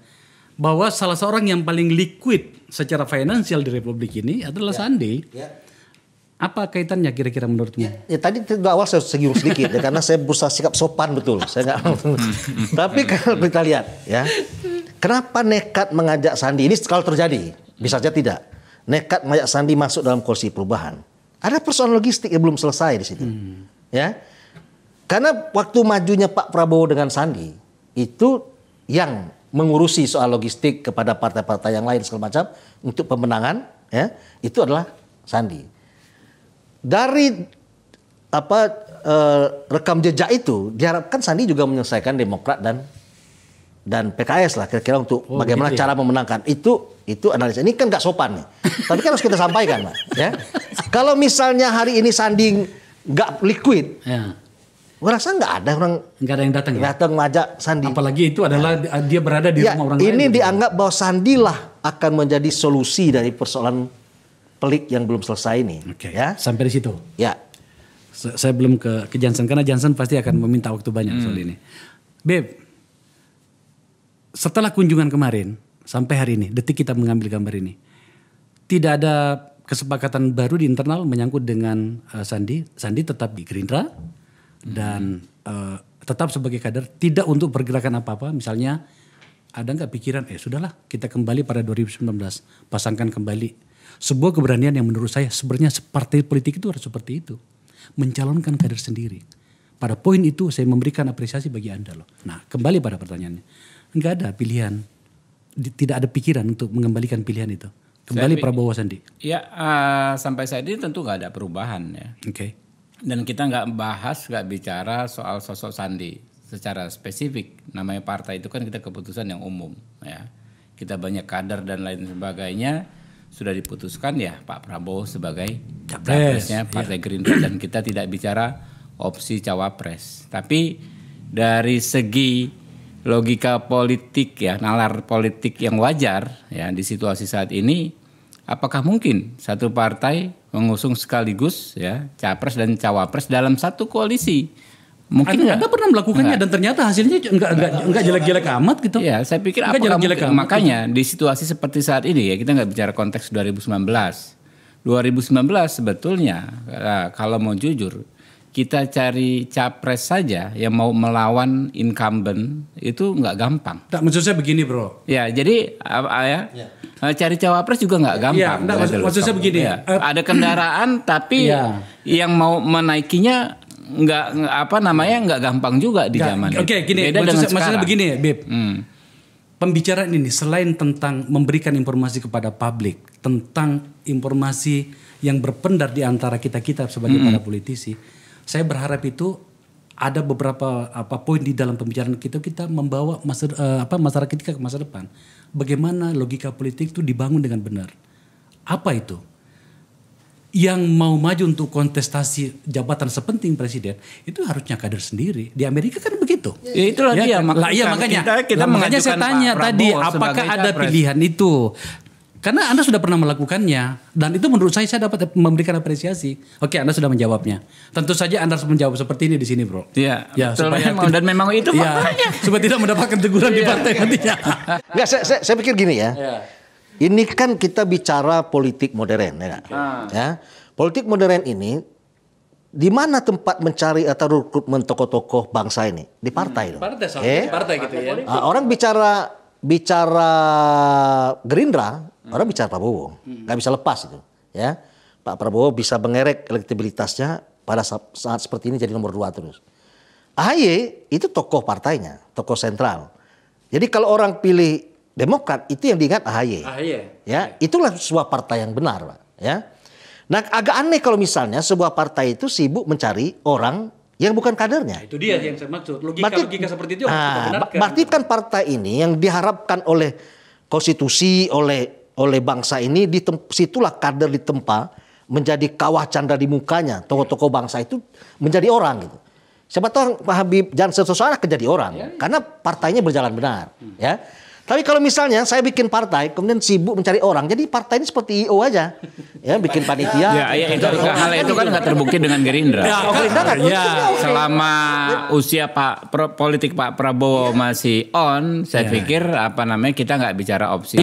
Bahwa salah seorang yang paling liquid secara finansial di Republik ini adalah Sandi. Apa kaitannya kira-kira menurutmu? Ya tadi awal saya singgung sedikit ya, karena saya berusaha sikap sopan betul. Saya nggak. Tapi kalau kita lihat ya, kenapa nekat mengajak Sandi ini kalau terjadi? Bisa saja tidak. Nekat mengajak Sandi masuk dalam koalisi perubahan. Ada persoalan logistik yang belum selesai di situ. Ya, karena waktu majunya Pak Prabowo dengan Sandi itu yang mengurusi soal logistik kepada partai-partai yang lain segala macam untuk pemenangan, ya itu adalah Sandi. Dari rekam jejak itu diharapkan Sandi juga menyelesaikan Demokrat dan PKS lah kira-kira untuk bagaimana cara memenangkan itu analisa. Ini kan nggak sopan nih, tapi kan harus kita sampaikan, Pak. Ya, kalau misalnya hari ini Sandi nggak liquid, gue rasa nggak ada yang datang ngajak Sandi. Apalagi itu adalah dia berada di rumah orang lain. Ini dianggap bahwa Sandi lah akan menjadi solusi dari persoalan pelik yang belum selesai ini. Ya. Sampai di situ. Ya. Saya belum ke Jansen karena Jansen pasti akan meminta waktu banyak soal ini. Beb, setelah kunjungan kemarin sampai hari ini, detik kita mengambil gambar ini, tidak ada kesepakatan baru di internal menyangkut dengan Sandi. Sandi tetap di Gerindra dan tetap sebagai kader, tidak untuk pergerakan apa-apa. Misalnya ada nggak pikiran, sudahlah kita kembali pada 2019, pasangkan kembali. Sebuah keberanian yang menurut saya sebenarnya partai politik itu harus seperti itu. Mencalonkan kader sendiri. Pada poin itu saya memberikan apresiasi bagi Anda loh. Nah, kembali pada pertanyaannya. Enggak ada pilihan, tidak ada pikiran untuk mengembalikan pilihan itu. Kembali Prabowo Sandi. Ya, sampai saat ini tentu nggak ada perubahan ya. Oke. Dan kita nggak bicara soal sosok Sandi secara spesifik. Namanya partai itu kan kita keputusan yang umum ya. Kita banyak kader dan lain sebagainya sudah diputuskan ya Pak Prabowo sebagai capresnya Partai Gerindra dan kita tidak bicara opsi cawapres. Tapi dari segi logika politik ya, nalar politik yang wajar ya di situasi saat ini, apakah mungkin satu partai mengusung sekaligus ya capres dan cawapres dalam satu koalisi? Mungkin Anda pernah melakukannya dan ternyata hasilnya enggak jelek-jelek amat gitu. Ya, saya pikir apakah jelek mungkin, makanya di situasi seperti saat ini ya kita nggak bicara konteks 2019. 2019 sebetulnya kalau mau jujur kita cari capres saja yang mau melawan incumbent itu nggak gampang. Tak, maksud saya begini bro. Ya jadi cari cawapres juga nggak gampang. Ya, maksud saya begini. Ya, ada kendaraan tapi yang mau menaikinya nggak gampang juga di zaman itu. Oke, gini. Maksudnya begini, Beb. Pembicaraan ini selain tentang memberikan informasi kepada publik tentang informasi yang berpendar di antara kita sebagai para politisi, saya berharap itu ada beberapa poin di dalam pembicaraan kita membawa masyarakat kita ke masa depan. Bagaimana logika politik itu dibangun dengan benar. Apa itu? Yang mau maju untuk kontestasi jabatan sepenting presiden itu harusnya kader sendiri. Di Amerika kan begitu. Ya itulah dia. Makanya saya tanya tadi apakah ada pilihan itu? Karena Anda sudah pernah melakukannya dan itu menurut saya dapat memberikan apresiasi. Oke, Anda sudah menjawabnya. Tentu saja Anda harus menjawab seperti ini di sini, Bro. Iya. Ya, supaya memang itu faktanya. Supaya tidak mendapatkan teguran di partai nantinya. Enggak, saya pikir gini ya. Ini kan kita bicara politik modern ya. Ya. Politik modern ini di mana tempat mencari atau rekrutmen tokoh-tokoh bangsa ini? Di partai dong. Partai gitu ya. Orang bicara Gerindra, orang bicara Prabowo. Nggak bisa lepas itu, ya. Pak Prabowo bisa mengerek elektabilitasnya pada saat seperti ini jadi nomor 2 terus. AHY itu tokoh partainya, tokoh sentral. Jadi kalau orang pilih Demokrat itu yang diingat AHY. Ya, itulah sebuah partai yang benar, Pak, ya. Nah, agak aneh kalau misalnya sebuah partai itu sibuk mencari orang yang bukan kadernya. Itu dia yang saya maksud. Logika seperti itu harus kita benarkan. Berarti kan partai ini yang diharapkan oleh konstitusi, oleh bangsa ini, situlah kader ditempa menjadi kawah candra di mukanya. Tokoh-tokoh bangsa itu menjadi orang gitu. Siapa tahu Pak Habib Jansen Sosana akan jadi orang. Karena partainya berjalan benar. Ya. Tapi kalau misalnya saya bikin partai, kemudian sibuk mencari orang, jadi partai ini seperti IO aja, ya bikin panitia. Hal itu kan nggak terbukti dengan Gerindra. Selama usia politik Pak Prabowo masih on, saya pikir kita nggak bicara opsi.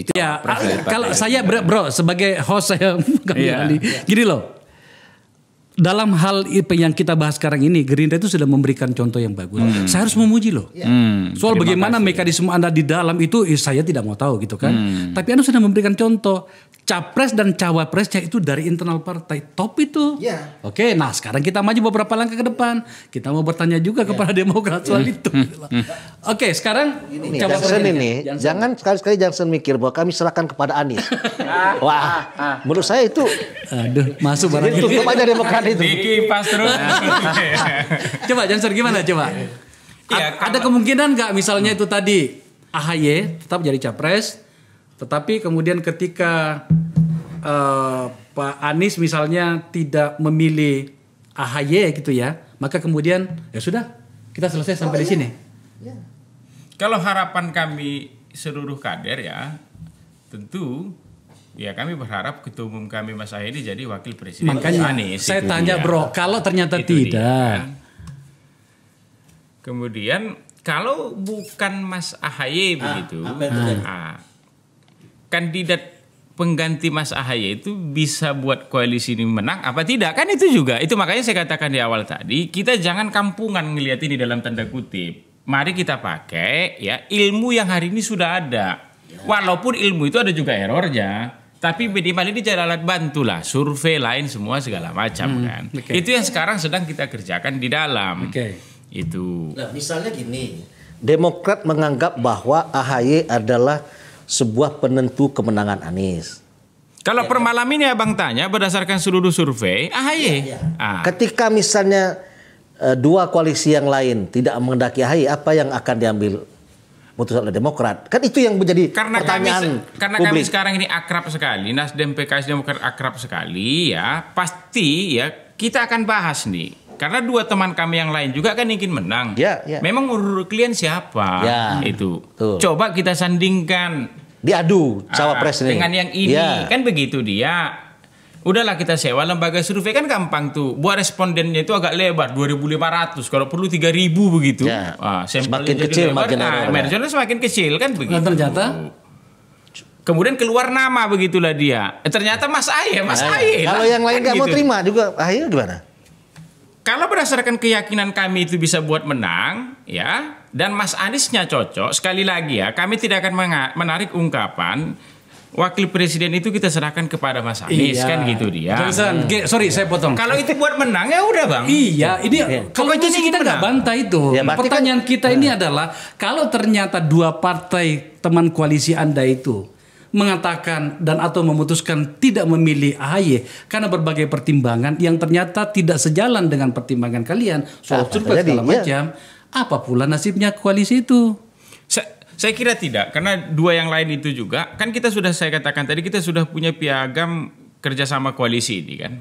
Kalau saya bro sebagai host saya gini loh. Dalam hal yang kita bahas sekarang ini, Gerindra itu sudah memberikan contoh yang bagus. Saya harus memuji loh. Soal bagaimana mekanisme Anda di dalam itu, saya tidak mau tahu gitu kan. Tapi Anda sudah memberikan contoh. Capres dan cawapresnya itu dari internal partai. Top itu. Oke, nah sekarang kita maju beberapa langkah ke depan. Kita mau bertanya juga kepada Demokrat soal itu. Oke, sekarang Jansen ini, jangan sekali-sekali Jansen mikir bahwa kami serahkan kepada Anies. Wah, menurut saya itu masuk barang itu. Tutup aja Demokrat itu. Pas terus. Coba Jansen gimana coba? Ada kemungkinan nggak misalnya itu tadi AHY tetap jadi capres, tetapi kemudian ketika Pak Anies misalnya tidak memilih AHY gitu ya, maka kemudian ya sudah kita selesai sampai di sini. Kalau harapan kami seluruh kader ya, tentu Ya kami berharap ketua umum kami Mas Ahaye ini jadi wakil presiden. Makanya Anies, saya itu tanya dia. bro, kalau ternyata Itu dia, tidak, kan. Kemudian kalau bukan Mas Ahaye begitu, kandidat pengganti Mas Ahaye itu bisa buat koalisi ini menang apa tidak? Kan itu juga. Itu makanya saya katakan di awal tadi, kita jangan kampungan ngelihat ini dalam tanda kutip. Mari kita pakai ya ilmu yang hari ini sudah ada. Walaupun ilmu itu ada juga errornya. Tapi minimal ini jadi alat bantu lah, survei lain semua segala macam kan. Itu yang sekarang sedang kita kerjakan di dalam. Itu. Nah, misalnya gini, Demokrat menganggap bahwa AHY adalah sebuah penentu kemenangan Anies. Kalau per malam ini abang tanya berdasarkan seluruh survei, AHY. Ketika misalnya dua koalisi yang lain tidak menghendaki AHY, apa yang akan diambil putusan oleh Demokrat? Kan itu yang menjadi pertanyaan karena publik. kami sekarang ini akrab sekali, Nasdem, PKS, Demokrat akrab sekali ya, pasti ya kita akan bahas nih. Karena dua teman kami yang lain juga kan ingin menang. Ya. Memang urut klien siapa? Ya, itu. betul. Coba kita sandingkan. Diadu cawapres ini. Dengan yang ini. Ya. Kan begitu dia. Udahlah kita sewa lembaga survei kan gampang tuh. Buat respondennya itu agak lebar. 2.500. Kalau perlu 3.000 begitu. Ya. Sampelnya Semakin jadi kecil lebar. makin error. Marginnya semakin kecil kan begitu. dan ternyata Kemudian keluar nama begitulah dia. Ternyata Mas Ahaye. Kalau yang lain nggak mau terima juga AHY gimana? Kalau berdasarkan keyakinan kami itu bisa buat menang, ya, dan Mas Aniesnya cocok, sekali lagi ya, kami tidak akan menarik ungkapan wakil presiden itu kita serahkan kepada Mas Anies, kan gitu dia. Johnson, sorry saya potong. Kalau itu buat menang ya udah bang. Iya, ini kalau itu sih kita nggak bantah itu. Ya, berarti Pertanyaan kita ini adalah kalau ternyata dua partai teman koalisi Anda itu mengatakan dan atau memutuskan tidak memilih AHY karena berbagai pertimbangan yang ternyata tidak sejalan dengan pertimbangan kalian soal survei segala macam, apa pula nasibnya koalisi itu? Saya kira tidak, karena dua yang lain itu juga kan kita sudah saya katakan tadi kita sudah punya piagam kerjasama koalisi ini kan.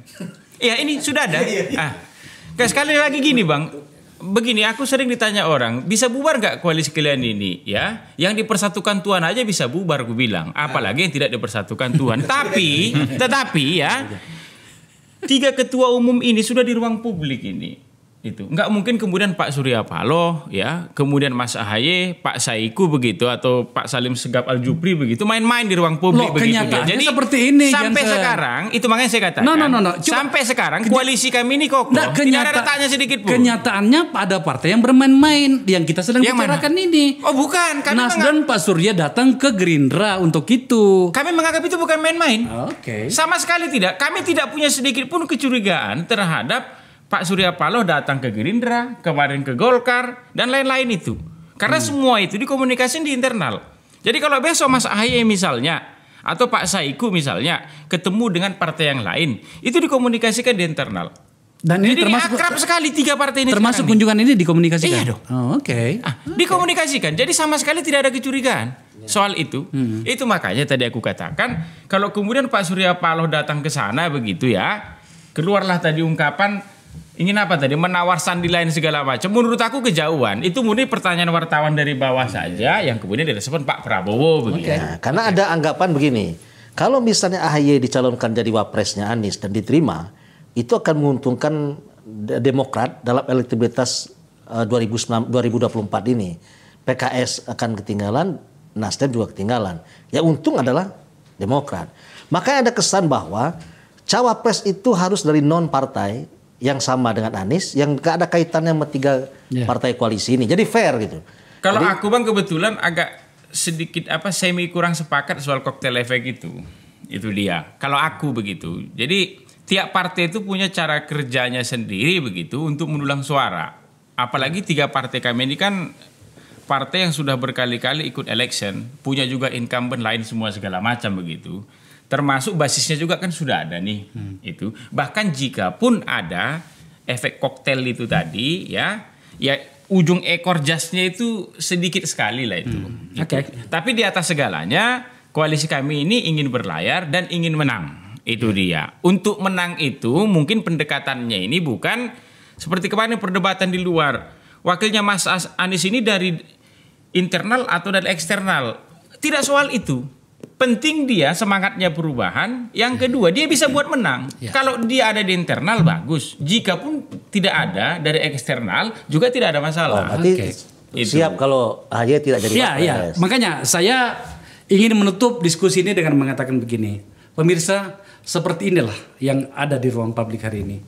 Iya ini sudah ada. Sekali lagi gini bang. Begini, aku sering ditanya orang, bisa bubar nggak koalisi kalian ini? Ya, yang dipersatukan Tuhan aja bisa bubar, aku bilang. Apalagi yang tidak dipersatukan Tuhan. Tetapi ya, 3 ketua umum ini sudah di ruang publik ini. Itu nggak mungkin kemudian Pak Surya Paloh, ya, kemudian Mas Ahaye, Pak Saiku begitu, atau Pak Salim Segaf Al Jufri begitu, main-main di ruang publik begitu. Jadi seperti ini. Sampai sekarang, itu makanya saya katakan. No. Sampai sekarang koalisi kami ini kokoh. Tidak ada retaknya sedikit pun. Kenyataannya ada partai yang bermain-main yang kita sedang bicarakan ini. Oh bukan. Nasdem Pak Surya datang ke Gerindra untuk itu. Kami menganggap itu bukan main-main. Oke. Sama sekali tidak. Kami tidak punya sedikit pun kecurigaan terhadap Pak Surya Paloh datang ke Gerindra, kemarin ke Golkar, dan lain-lain itu. Karena semua itu dikomunikasikan di internal. Jadi kalau besok Mas Ahaye misalnya, atau Pak Saiku misalnya, ketemu dengan partai yang lain, itu dikomunikasikan di internal. Dan ini jadi termasuk akrab sekali 3 partai ini. Termasuk kunjungan ini dikomunikasikan? Iya dong. Oh, oke. Dikomunikasikan. Jadi sama sekali tidak ada kecurigaan soal itu. Itu makanya tadi aku katakan, kalau kemudian Pak Surya Paloh datang ke sana begitu ya, keluarlah tadi ungkapan, ingin apa tadi, menawar sandi lain segala macam. Menurut aku kejauhan. Itu murni pertanyaan wartawan dari bawah saja yang kemudian direspon Pak Prabowo begitu. Nah, karena ada anggapan begini, kalau misalnya AHY dicalonkan jadi wapresnya Anies dan diterima, itu akan menguntungkan Demokrat dalam elektabilitas 2024 ini. PKS akan ketinggalan, Nasdem juga ketinggalan. Ya untung adalah Demokrat. Makanya ada kesan bahwa cawapres itu harus dari non partai yang sama dengan Anies, yang gak ada kaitannya sama 3 partai koalisi ini. Jadi fair gitu. Kalau aku bang kebetulan agak sedikit semi kurang sepakat soal koktel efek itu. Itu dia. Kalau aku begitu. Jadi tiap partai itu punya cara kerjanya sendiri begitu untuk mendulang suara. Apalagi 3 partai kami ini kan partai yang sudah berkali-kali ikut election, punya juga incumbent lain semua segala macam begitu. Termasuk basisnya juga kan sudah ada nih itu. Bahkan jika pun ada efek koktel itu tadi ya ujung ekor jasnya itu sedikit sekali lah itu. Oke. Tapi di atas segalanya koalisi kami ini ingin berlayar dan ingin menang. Itu dia. Untuk menang itu mungkin pendekatannya ini bukan seperti kemarin perdebatan di luar. Wakilnya Mas Anies ini dari internal atau dari eksternal. Tidak soal itu. penting dia semangatnya perubahan. Yang kedua, dia bisa buat menang. Kalau dia ada di internal bagus. Jika pun tidak ada dari eksternal juga tidak ada masalah. Berarti siap kalau AHY tidak jadi wapres. Makanya saya ingin menutup diskusi ini dengan mengatakan begini. Pemirsa, seperti inilah yang ada di ruang publik hari ini.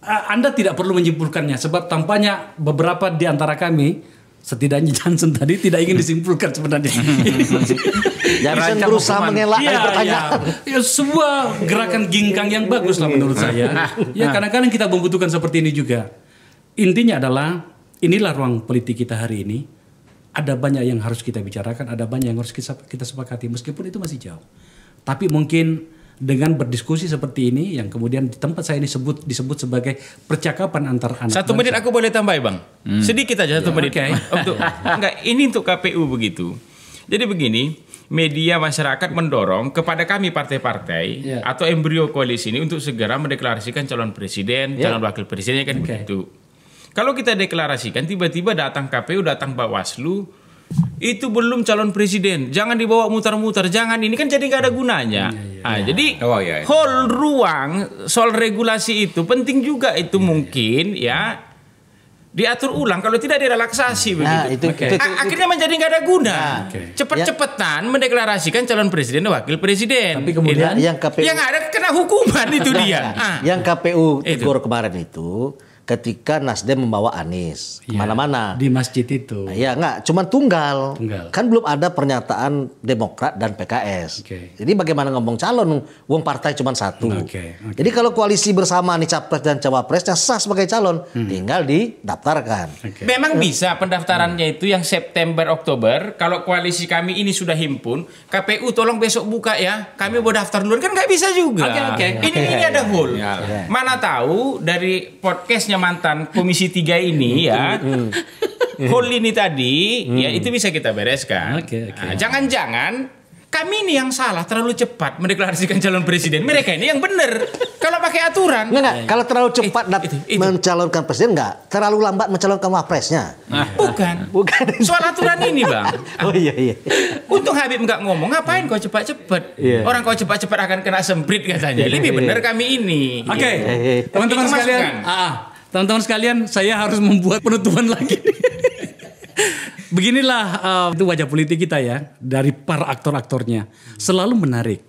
Anda tidak perlu menyimpulkannya sebab tampaknya beberapa di antara kami, setidaknya Johnson tadi tidak ingin disimpulkan sebenarnya. Johnson berusaha mengelak pertanyaan. Ya, sebuah gerakan ginkang yang bagus lah menurut saya. Ya kadang-kadang kita membutuhkan seperti ini juga. Intinya adalah inilah ruang politik kita hari ini. Ada banyak yang harus kita bicarakan, ada banyak yang harus kita sepakati meskipun itu masih jauh. Tapi mungkin dengan berdiskusi seperti ini yang kemudian di tempat saya ini disebut sebagai percakapan antar anak. 1 menit aku boleh tambah, Bang. Sedikit aja 1 menit. Okay. Ini untuk KPU begitu. Jadi begini, media masyarakat mendorong kepada kami partai-partai atau embrio koalisi ini untuk segera mendeklarasikan calon presiden, calon wakil presidennya kan begitu. Kalau kita deklarasikan tiba-tiba datang KPU, datang Bawaslu, itu belum calon presiden, jangan dibawa mutar-mutar, jangan, ini kan jadi nggak ada gunanya. Jadi whole ruang soal regulasi itu penting juga itu mungkin ya diatur ulang, kalau tidak direlaksasi begitu. Akhirnya menjadi nggak ada guna. Cepat-cepatan mendeklarasikan calon presiden dan wakil presiden. Tapi kemudian yang ada kena hukuman itu dia. Yang KPU tegur kemarin itu ketika Nasdem membawa Anies kemana-mana di masjid itu. Ya nggak, cuma tunggal. Kan belum ada pernyataan Demokrat dan PKS. Jadi bagaimana ngomong calon, wong partai cuma satu. Jadi kalau koalisi bersama nih capres dan cawapresnya sah sebagai calon, tinggal didaftarkan. Memang bisa pendaftarannya itu yang September Oktober. Kalau koalisi kami ini sudah himpun, KPU tolong besok buka ya. Kami mau daftar duluan, kan nggak bisa juga. Ini ada hole. Mana tahu dari podcastnya mantan Komisi 3 ini ya, hole ini tadi ya itu bisa kita bereskan. Jangan-jangan kami ini yang salah, terlalu cepat mendeklarasikan calon presiden. Mereka ini yang benar kalau pakai aturan. Enggak, kalau terlalu cepat mencalonkan presiden, enggak, terlalu lambat mencalonkan wapresnya. Bukan soal aturan ini, Bang. Oh iya. Untung Habib nggak ngomong, ngapain kau cepat-cepat? Orang kau cepat-cepat akan kena semprit katanya. Lebih benar kami ini. Teman-teman sekalian. Teman-teman sekalian, saya harus membuat penutupan lagi. Beginilah itu wajah politik kita ya, dari para aktor-aktornya. Selalu menarik.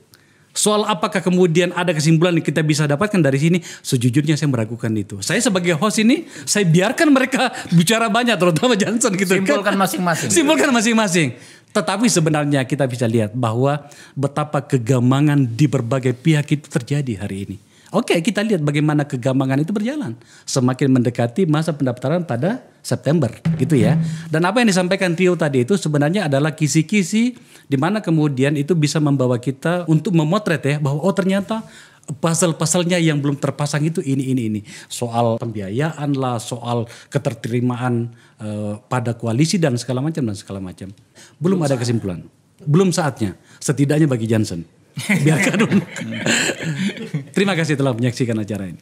Soal apakah kemudian ada kesimpulan yang kita bisa dapatkan dari sini, sejujurnya saya meragukan itu. Saya sebagai host ini, saya biarkan mereka bicara banyak, terutama Johnson gitu. Simpulkan masing-masing. Simpulkan masing-masing. Tetapi sebenarnya kita bisa lihat bahwa betapa kegamangan di berbagai pihak itu terjadi hari ini. Oke, kita lihat bagaimana kegamangan itu berjalan. Semakin mendekati masa pendaftaran pada September gitu ya. Dan apa yang disampaikan Tio tadi itu sebenarnya adalah kisi-kisi di mana kemudian itu bisa membawa kita untuk memotret ya bahwa oh ternyata pasal-pasalnya yang belum terpasang itu ini. Soal pembiayaan lah, soal keterterimaan pada koalisi dan segala macam. Belum ada kesimpulan. Belum saatnya, setidaknya bagi Johnson. Biarkan dulu. Terima kasih telah menyaksikan acara ini.